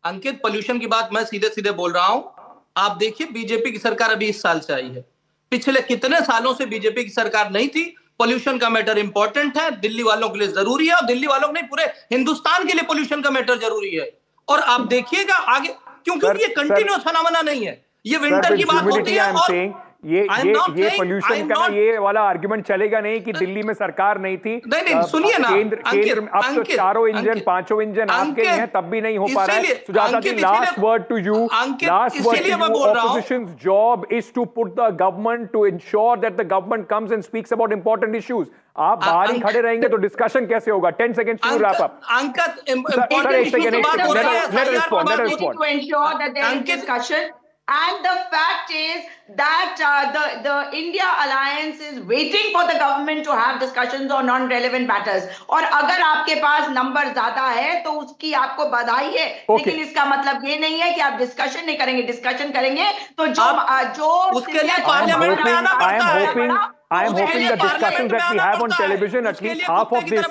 Ankit, pollution की बात मैं सीधे बोल रहा हूं. आप देखिए, BJP की सरकार अभी इस साल से आई है. पिछले कितने सालों से बीजेपी की सरकार नहीं थी. पोल्यूशन का मैटर इंपॉर्टेंट है, दिल्ली वालों के लिए जरूरी है, और दिल्ली वालों को नहीं, पूरे हिंदुस्तान के लिए पोल्यूशन का मैटर जरूरी है. और आप देखिएगा आगे, क्योंकि ये कंटिन्यूअस फिनोमेना नहीं है. ये विंटर की बात होती है और ये पोल्यूशन का ना ये वाला आर्गुमेंट चलेगा नहीं कि दिल्ली में सरकार नहीं थी। नहीं सुनिए ना केंद्र अब तो चारों इंजन पांचों इंजन आपके हैं तब भी नहीं हो पा रहा है। Sujata ji, last word to you, opposition's job is to put the government to ensure that the government comes and speaks about important issues. आप बाहर ही खड़े रहेंगे तो डिस्कशन कैसे होगा? 10 seconds to wrap up. Ankit, let her respond. To ensure that there is discussion. And the fact is that the India Alliance is waiting for the government to have discussions on non-relevant matters. और अगर आपके पास number ज्यादा है तो उसकी आपको बधाई है, लेकिन इसका मतलब ये नहीं है कि आप डिस्कशन नहीं करेंगे। डिस्कशन करेंगे तो जो उसके लिए पार्लियामेंट में आना पड़ता है। I am hoping the discussions that we have on television, at least half of this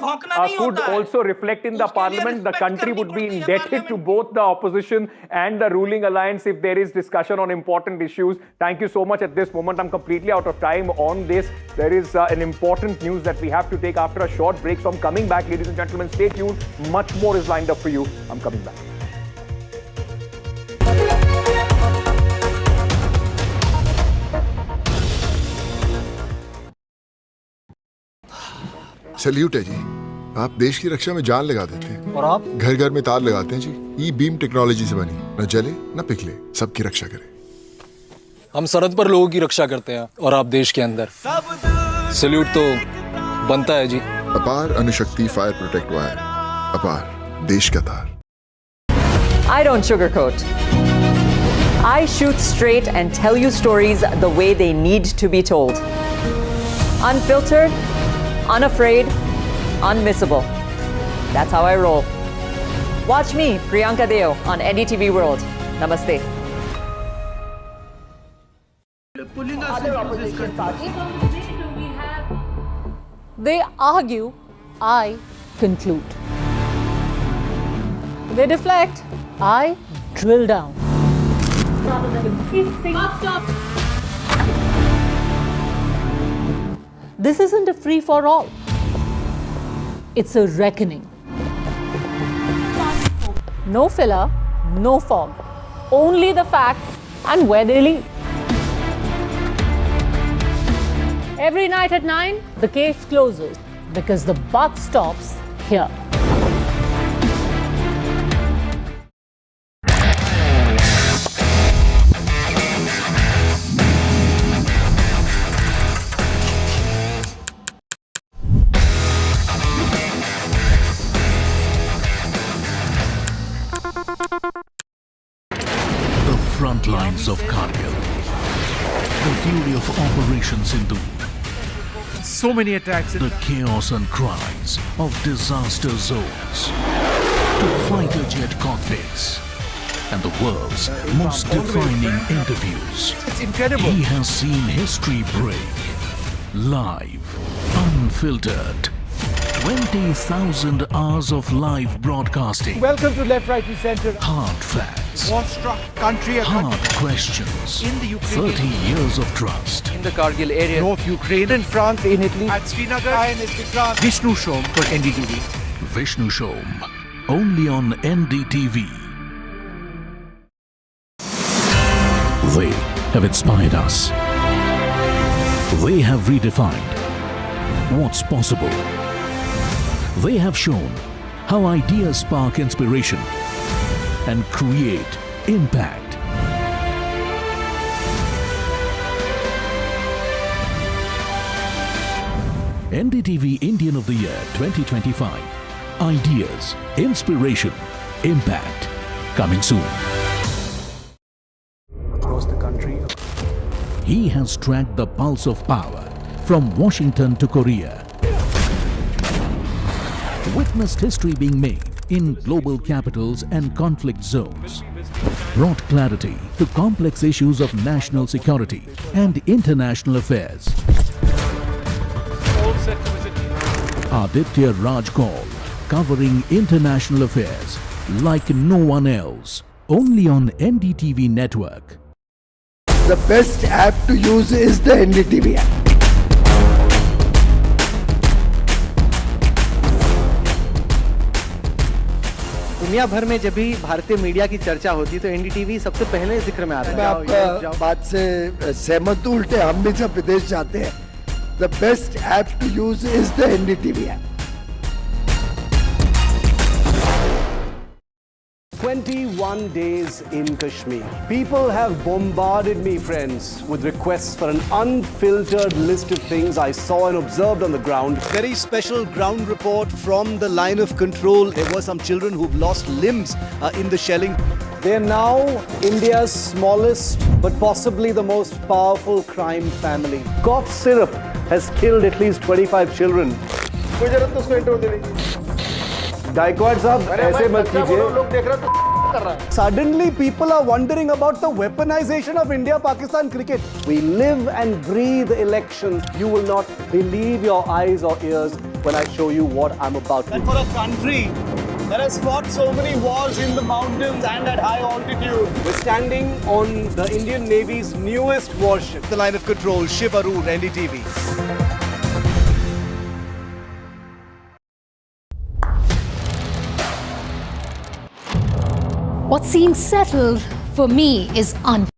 could also reflect in the parliament. The country would be indebted to both the opposition and the ruling alliance if there is discussion on important issues. Thank you so much. At this moment, I'm completely out of time on this. There is an important news that we have to take after a short break. So I'm coming back, ladies and gentlemen. Stay tuned. Much more is lined up for you. I'm coming back. Salute है जी, आप देश की रक्षा में जान लगा देते हैं और आप घर घर में तार लगाते हैं जी। ई बीम टेक्नोलॉजी से बनी, न जले न पिघले, सबकी रक्षा करे। हम सरहद पर लोगों की रक्षा करते हैं और आप देश के अंदर। सल्यूट तो बनता है जी। अपार अणुशक्ति फायर प्रोटेक्ट वायर, अपार देश का तार। I don't sugarcoat. I shoot straight and tell you stories the way they need to be told. Unfiltered, unafraid, unmissable. That's how I roll. Watch me, Priyanka Deo, on NDTV World. Namaste. They argue, I conclude. They deflect, I drill down. This isn't a free-for-all. It's a reckoning. No filler, no fog. Only the facts and where they lead. Every night at 9, the case closes because the buck stops here. Front lines of Kargil, the fury of Operation Sindhu, so many attacks, the chaos and cries of disaster zones, to fighter jet cockpits, and the world's most defining interviews. It's incredible. He has seen history break, live, unfiltered. 20,000 hours of live broadcasting. Welcome to Left, Right and Center. Hard facts. War-struck country. Hard questions. In the Ukraine. 30 years of trust. In the Kargil area. North Ukraine. In France. In Italy. At Srinagar. Vishnu Shom for NDTV. Vishnu Shom. Only on NDTV. They have inspired us. They have redefined what's possible. They have shown how ideas spark inspiration and create impact. NDTV Indian of the Year 2025. Ideas, inspiration, impact. Coming soon. Across the country. He has tracked the pulse of power from Washington to Korea. Witnessed history being made in global capitals and conflict zones. Brought clarity to complex issues of national security and international affairs. Aditya Raj Kaul, covering international affairs like no one else. Only on NDTV network. The best app to use is the NDTV app. दुनिया भर में जब भी भारतीय media की चर्चा होती तो एनडीटीवी सबसे पहले जिक्र में आता है। मैं आपका बात से सहमत हूं, उल्टे हम भी जब विदेश जाते हैं the best app to use is the NDTV app. 21 days in Kashmir. People have bombarded me, friends, with requests for an unfiltered list of things I saw and observed on the ground. Very special ground report from the line of control. There were some children who've lost limbs in the shelling. They are now India's smallest but possibly the most powerful crime family. Cough syrup has killed at least 25 children. कोई जरूरत तो उसको interview देने की। गायकवाड़ साहब ऐसे मत कीजिए। लोग देख रहे तो कर रहा है। Suddenly people are wondering about the weaponization of India-Pakistan cricket. We live and breathe elections. You will not believe your eyes or ears when I show you what I'm about to do. And for a country that has fought so many wars in the mountains and at high altitude. We're standing on the Indian Navy's newest warship. The line of control, Shiv Arun, NDTV. What seems settled for me is unfinished.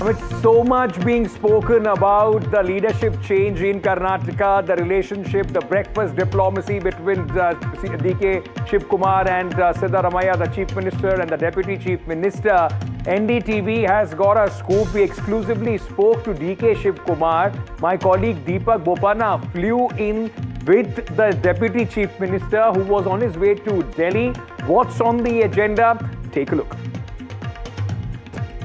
With so much being spoken about the leadership change in Karnataka, the relationship, the breakfast diplomacy between DK Shiv Kumar and Siddaramaiah, the Chief Minister, and the Deputy Chief Minister, NDTV has got a scoop. We exclusively spoke to DK Shiv Kumar. My colleague Deepak Bopana flew in with the Deputy Chief Minister who was on his way to Delhi. What's on the agenda? Take a look.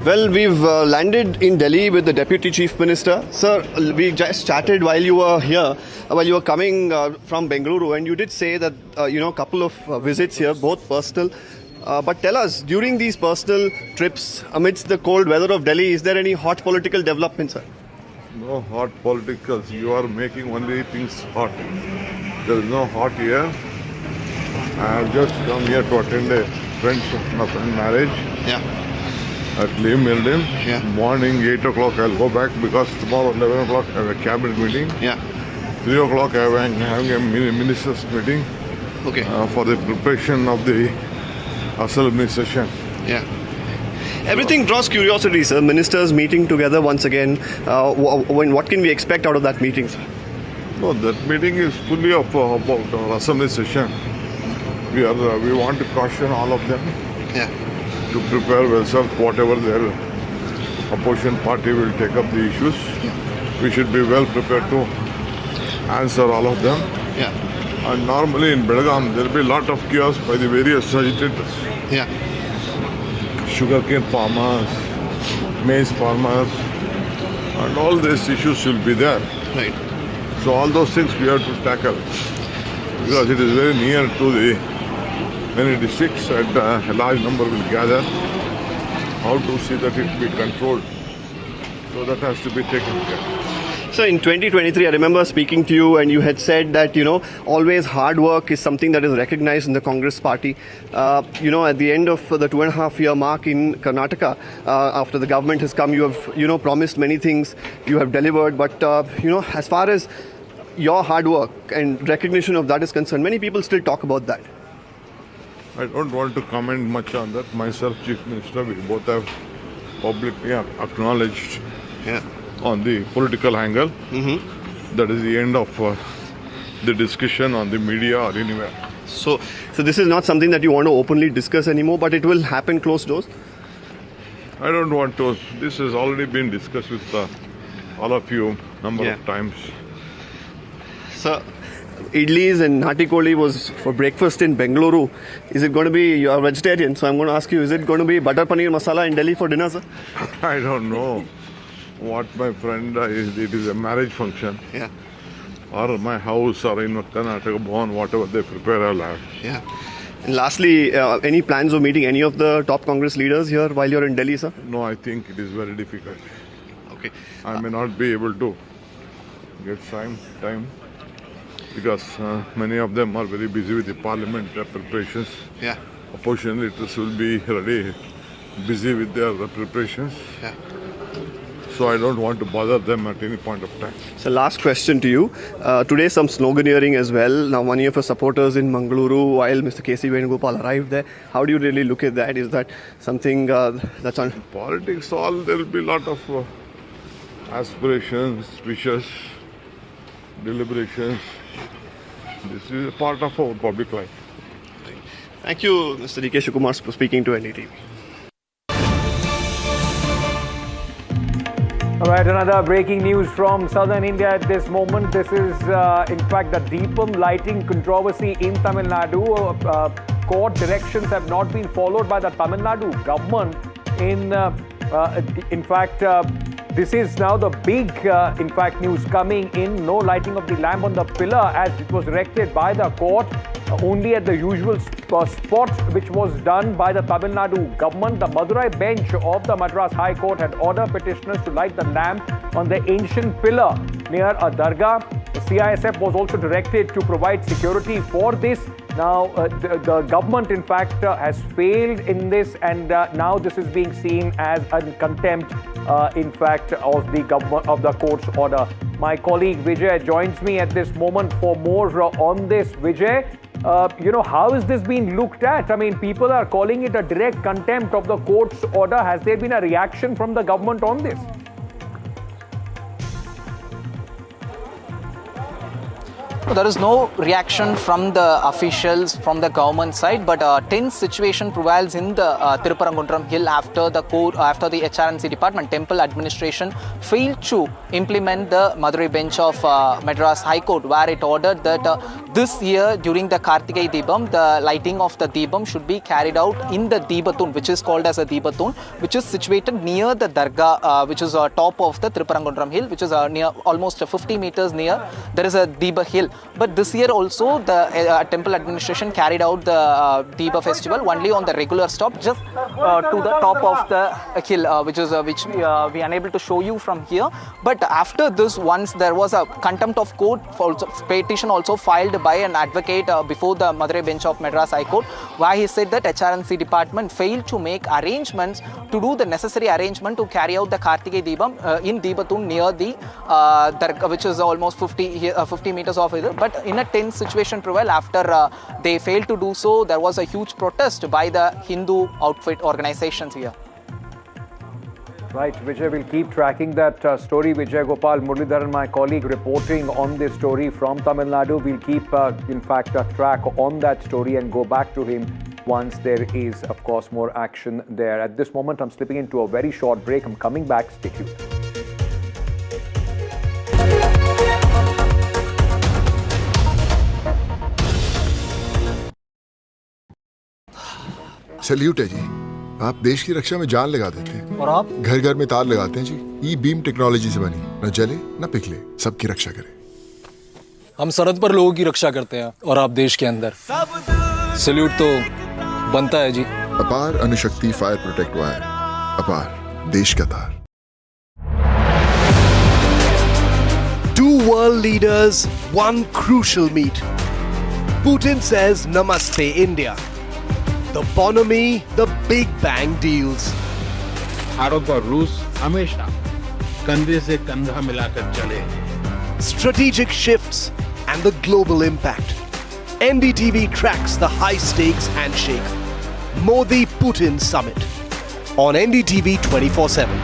Well, we've landed in Delhi with the Deputy Chief Minister. Sir, we just chatted while you were here, while you were coming from Bengaluru, and you did say that, a couple of visits here, both personal. But tell us, during these personal trips, amidst the cold weather of Delhi, is there any hot political development, sir? No hot politicals. You are making only things hot. There is no hot here. I have just come here to attend a friend's marriage. Yeah. At Lee Milden. Yeah. Morning 8 o'clock I'll go back because tomorrow 11 o'clock I have a cabinet meeting. Yeah. 3 o'clock I am having a minister's meeting. Okay. For the preparation of the assembly session. Yeah. Everything draws curiosity, sir. Ministers meeting together once again. What can we expect out of that meeting, sir? No, that meeting is fully about our assembly session. We want to caution all of them. Yeah. To prepare themselves, whatever their opposition party will take up the issues. Yeah. We should be well prepared to answer all of them. Yeah. And normally in Belgaum, there will be a lot of chaos by the various agitators. Yeah. Sugarcane farmers, maize farmers, and all these issues will be there. Right. So all those things we have to tackle because it is very near to the many districts and a large number will gather. How to see that it be controlled? So that has to be taken care. So in 2023, I remember speaking to you and you had said that, always hard work is something that is recognized in the Congress party. At the end of the 2.5-year mark in Karnataka, after the government has come, you have, promised many things, you have delivered. But, as far as your hard work and recognition of that is concerned, many people still talk about that. I don't want to comment much on that. Myself, Chief Minister, we both have publicly acknowledged on the political angle. Mm-hmm. That is the end of the discussion on the media or anywhere. So this is not something that you want to openly discuss anymore, but it will happen closed doors? I don't want to. This has already been discussed with all of you number of times. Sir, idlis and nati koli was for breakfast in Bengaluru. Is it going to be, you are vegetarian, so I'm going to ask you, is it going to be butter paneer masala in Delhi for dinner, sir? I don't know what my friend, it is a marriage function. Yeah. Or my house or in Karnataka Bhavan, whatever they prepare, I'll have. Yeah. And lastly, any plans of meeting any of the top Congress leaders here while you're in Delhi, sir? No, I think it is very difficult. Okay. I may not be able to get time because many of them are very busy with the parliament preparations. Yeah. Opposition leaders will be ready, busy with their preparations. Yeah. So I don't want to bother them at any point of time. So last question to you. Today some sloganeering as well. Now one of your supporters in Mangaluru while Mr. K.C. Venugopal arrived there. How do you really look at that? Is that something that's on... Politics, there will be a lot of aspirations, wishes, deliberations. This is a part of our public life. Thank you, Mr. D.K. Shivakumar, for speaking to NDTV. All right, another breaking news from southern India at this moment. This is, in fact, the Deepam lighting controversy in Tamil Nadu. Court directions have not been followed by the Tamil Nadu government. In fact, this is now the big, news coming in. No lighting of the lamp on the pillar as it was directed by the court. Only at the usual spot which was done by the Tamil Nadu government. The Madurai bench of the Madras High Court had ordered petitioners to light the lamp on the ancient pillar near a dargah. The CISF was also directed to provide security for this. Now, the government, in fact, has failed in this, and now this is being seen as a contempt, in fact, of the government of the court's order. My colleague Vijay joins me at this moment for more on this. Vijay, how is this being looked at? I mean, people are calling it a direct contempt of the court's order. Has there been a reaction from the government on this? There is no reaction from the officials from the government side, but a tense situation prevails in the Tirupparankunram Hill after the HRNC department, temple administration, failed to implement the Madurai bench of Madras High Court, where it ordered that this year during the Kartigai Deepam, the lighting of the Deepam should be carried out in the Deebatun, which is called as a Deebatun, which is situated near the Dargah, which is top of the Tirupparankunram Hill, which is near almost 50 meters near. There is a Deeba Hill. But this year also the temple administration carried out the Deeba festival only on the regular stop, just to the top of the hill, which we are unable to show you from here. But after this, once there was a contempt of court petition also filed by an advocate before the Madurai bench of Madras High Court, where he said that HRNC department failed to make arrangements to do the necessary arrangement to carry out the Kartigai Deepam in Deebatun near the Dargah, which is almost 50 meters off it. But in a tense situation prevailed after they failed to do so. There was a huge protest by the Hindu outfit organizations here. Right, Vijay, we'll keep tracking that story. Vijay Gopal Muralidharan, my colleague, reporting on this story from Tamil Nadu. We'll keep, track on that story and go back to him once there is, of course, more action there. At this moment, I'm slipping into a very short break. I'm coming back. Stay tuned. Salute है जी, आप देश की रक्षा में जान लगा देते हैं। और आप घर घर में तार लगाते हैं जी। ई बीम टेक्नोलॉजी से बनी, न जले न पिघले, सबकी रक्षा करे। हम सरहद पर लोगों की रक्षा करते हैं और आप देश के अंदर। सल्यूट तो बनता है जी। अपार अणुशक्ति फायर प्रोटेक्ट वायर, अपार देश का तार। Two world leaders, one crucial meet. Putin says Namaste India. The bonhomie, the Big Bang deals. Bharat और रूस हमेशा कंधे से कंधा मिलाकर चले. Strategic shifts and the global impact. NDTV tracks the high-stakes handshake. Modi-Putin summit on NDTV 24/7.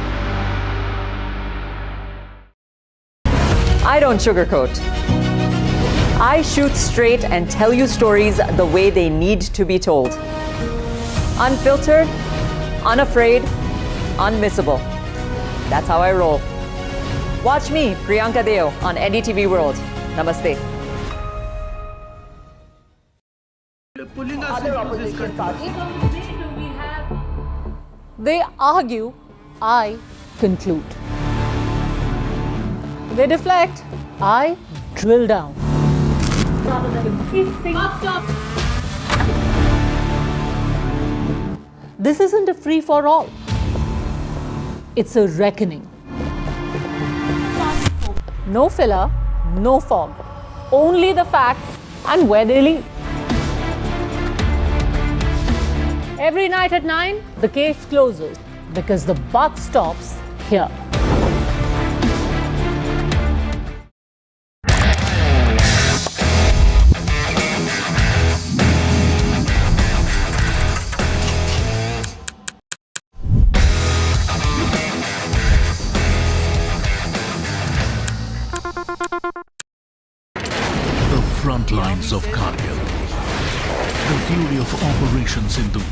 I don't sugarcoat. I shoot straight and tell you stories the way they need to be told. Unfiltered, unafraid, unmissable. That's how I roll. Watch me, Priyanka Deo, on NDTV World. Namaste. They argue, I conclude. They deflect, I drill down. This isn't a free-for-all. It's a reckoning. No filler, no fog. Only the facts and where they lead. Every night at 9, the case closes because the buck stops here. lines of Kargil. The fury of Operation Sindhu.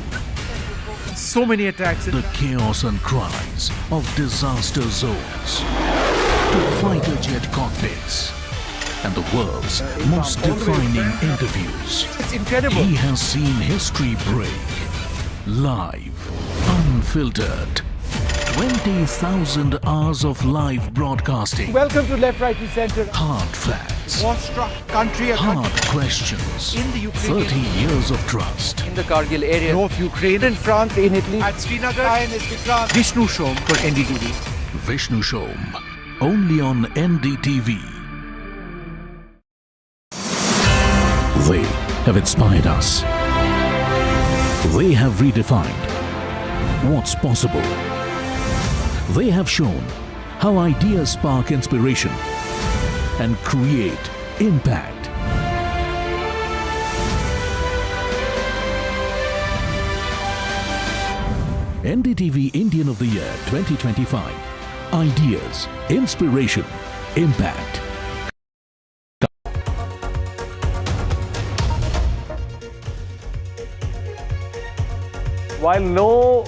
So many attacks. The chaos and cries of disaster zones. To fighter jet cockpits. And the world's most defining interviews. It's incredible. He has seen history break. Live. Unfiltered. 20,000 hours of live broadcasting. Welcome to Left, Right and Centre. Hard facts. War-struck country. Hard questions. In the Ukraine. 30 years of trust. In the Kargil area. North Ukraine. In France. In Italy. At Srinagar. INS Vikrant. Vishnu Shom for NDTV. Vishnu Shom. Only on NDTV. They have inspired us. They have redefined what's possible. They have shown how ideas spark inspiration and create impact. NDTV Indian of the Year 2025. Ideas, inspiration, impact. While no,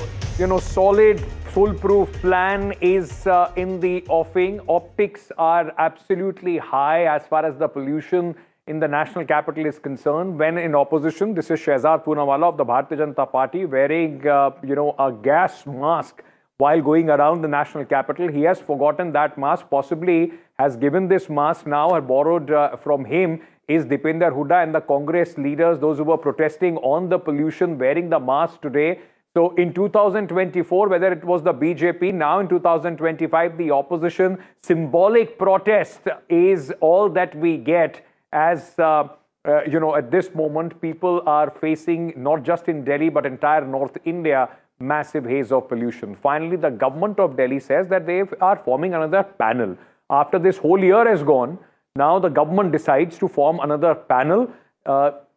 solid, foolproof plan is in the offing, optics are absolutely high as far as the pollution in the national capital is concerned. When in opposition, this is Shehzad Poonawalla of the Bharatiya Janata Party wearing, a gas mask while going around the national capital. He has forgotten that mask, possibly has given this mask now or borrowed from him is Dipender Hooda and the Congress leaders, those who were protesting on the pollution, wearing the mask today. So in 2024, whether it was the BJP, now in 2025, the opposition, symbolic protest is all that we get as, at this moment, people are facing, not just in Delhi, but entire North India, massive haze of pollution. Finally, the government of Delhi says that they are forming another panel. After this whole year has gone, now the government decides to form another panel.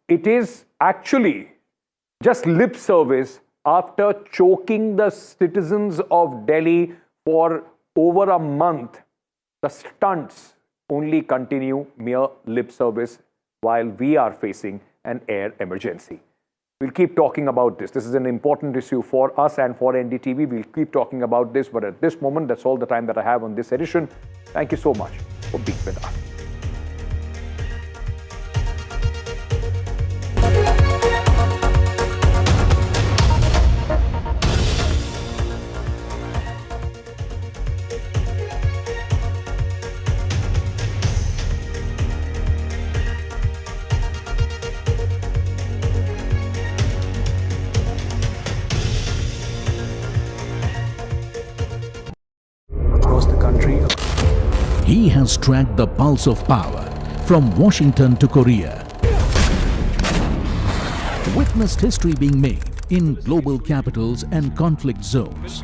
It is actually just lip service after choking the citizens of Delhi for over a month. The stunts only continue mere lip service while we are facing an air emergency. We'll keep talking about this. This is an important issue for us and for NDTV. We'll keep talking about this, but at this moment, that's all the time that I have on this edition. Thank you so much for being with us. He has tracked the pulse of power from Washington to Korea. Witnessed history being made in global capitals and conflict zones.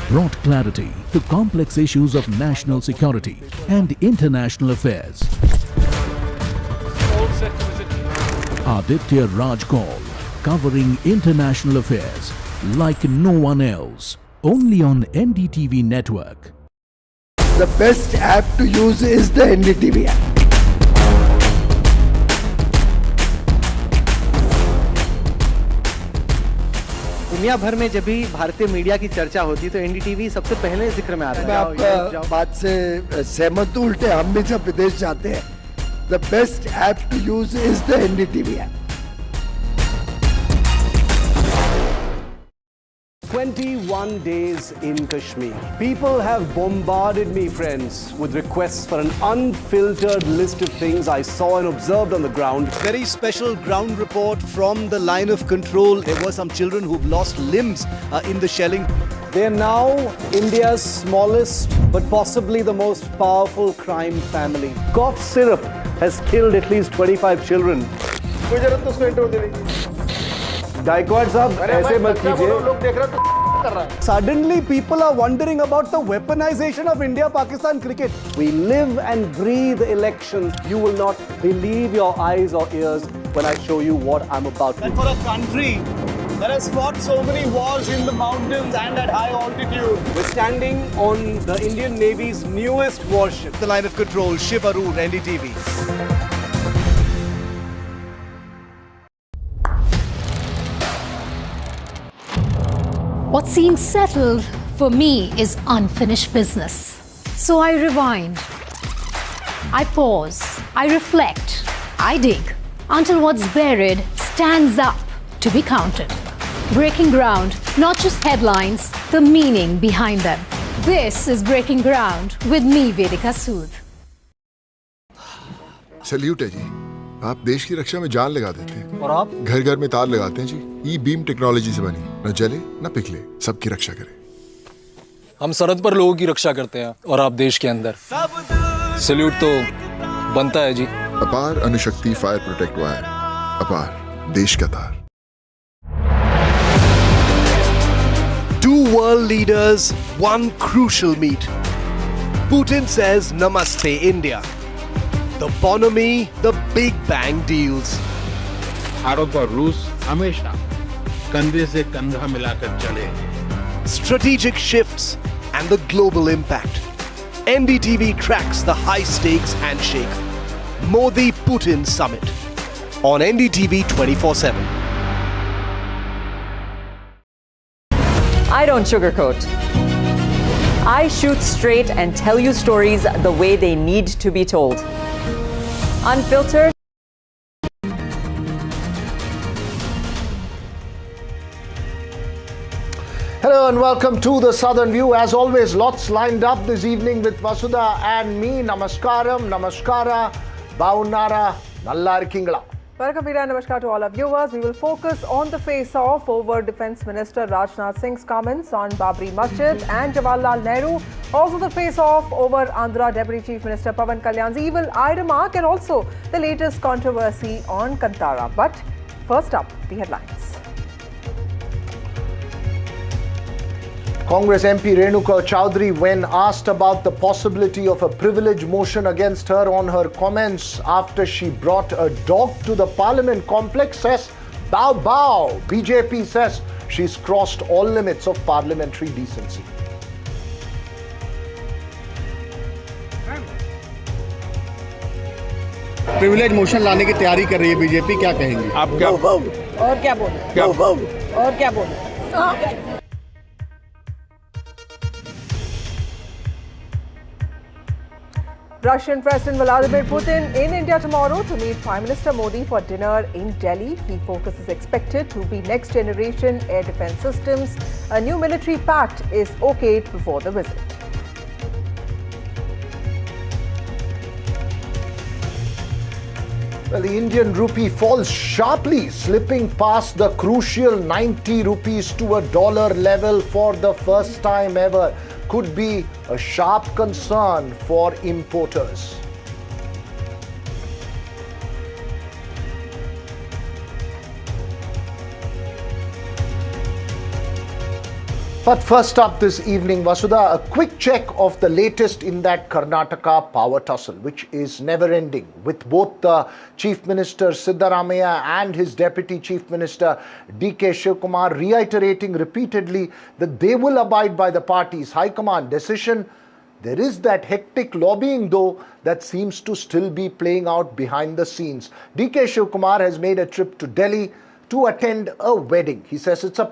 Brought clarity to complex issues of national security and international affairs. Aditya Raj Kaul, covering international affairs like no one else. Only on NDTV network. The best app to use is the NDTV app. दुनिया भर में जब भी भारतीय media की चर्चा होती है तो एनडीटीवी सबसे पहले जिक्र में आता है। मैं आपका बात से सहमत हूं, उल्टे हम भी जब विदेश जाते हैं, the best app to use is the NDTV app. 21 days in Kashmir. People have bombarded me, friends, with requests for an unfiltered list of things I saw and observed on the ground. Very special ground report from the line of control. There were some children who've lost limbs in the shelling. They are now India's smallest but possibly the most powerful crime family. Cough syrup has killed at least 25 children. Gaikwad sahab, aise mat kijiye. Suddenly people are wondering about the weaponization of India-Pakistan cricket. We live and breathe elections. You will not believe your eyes or ears when I show you what I'm about to do. And for a country that has fought so many wars in the mountains and at high altitude. We're standing on the Indian Navy's newest warship. The line of control, Shiv Arun, NDTV. What seems settled for me is unfinished business. So I rewind. I pause. I reflect. I dig until what's buried stands up to be counted. Breaking ground, not just headlines, the meaning behind them. This is Breaking Ground with me, Vedika Sood. Salute है जी, आप देश की रक्षा में जान लगा देते हैं और आप घर घर में तार लगाते हैं जी। ई बीम टेक्नोलॉजी से बनी, न जले न पिघले, सबकी रक्षा करे। हम सरहद पर लोगों की रक्षा करते हैं और आप देश के अंदर। सल्यूट तो बनता है जी। अपार अणुशक्ति फायर प्रोटेक्ट वायर, अपार देश का तार। Two world leaders, one crucial meet. Putin says Namaste India. The bonhomie, the Big Bang deals. Bharat और रूस हमेशा कंधे से कंधा मिलाकर चले। Strategic shifts and the global impact. NDTV tracks the high-stakes handshake. Modi-Putin summit on NDTV 24/7. I don't sugarcoat. I shoot straight and tell you stories the way they need to be told. Unfiltered. Hello and welcome to the Southern View. As always, lots lined up this evening with Vasudha and me. Namaskaram, Namaskara, Baunara, Nallarikingala. Welcome, Veera. Namaskar to all our viewers. We will focus on the face-off over Defence Minister Rajnath Singh's comments on Babri Masjid and Jawaharlal Nehru. Also the face-off over Andhra Deputy Chief Minister Pawan Kalyan's evil eye remark and also the latest controversy on Kantara. But first up, the headlines. Congress MP Renuka Chowdhury, when asked about the possibility of a privilege motion against her on her comments after she brought a dog to the Parliament complex, says, bow bow. BJP says she's crossed all limits of parliamentary decency. Privilege motion लाने की तैयारी कर रही है BJP, क्या कहेंगे आप? क्या और क्या बोले? और क्या बोले? Russian President Vladimir Putin in India tomorrow to meet Prime Minister Modi for dinner in Delhi. Key focus is expected to be next generation air defense systems. A new military pact is okayed before the visit. Well, the Indian rupee falls sharply, slipping past the crucial 90 rupees to $1 level for the first time ever. Could be a sharp concern for importers. But first up this evening, Vasudha, a quick check of the latest in that Karnataka power tussle, which is never ending, with both the Chief Minister Siddaramaiah and his Deputy Chief Minister DK Shivkumar reiterating repeatedly that they will abide by the party's high command decision. There is that hectic lobbying, though, that seems to still be playing out behind the scenes. DK Shivkumar has made a trip to Delhi to attend a wedding. He says it's a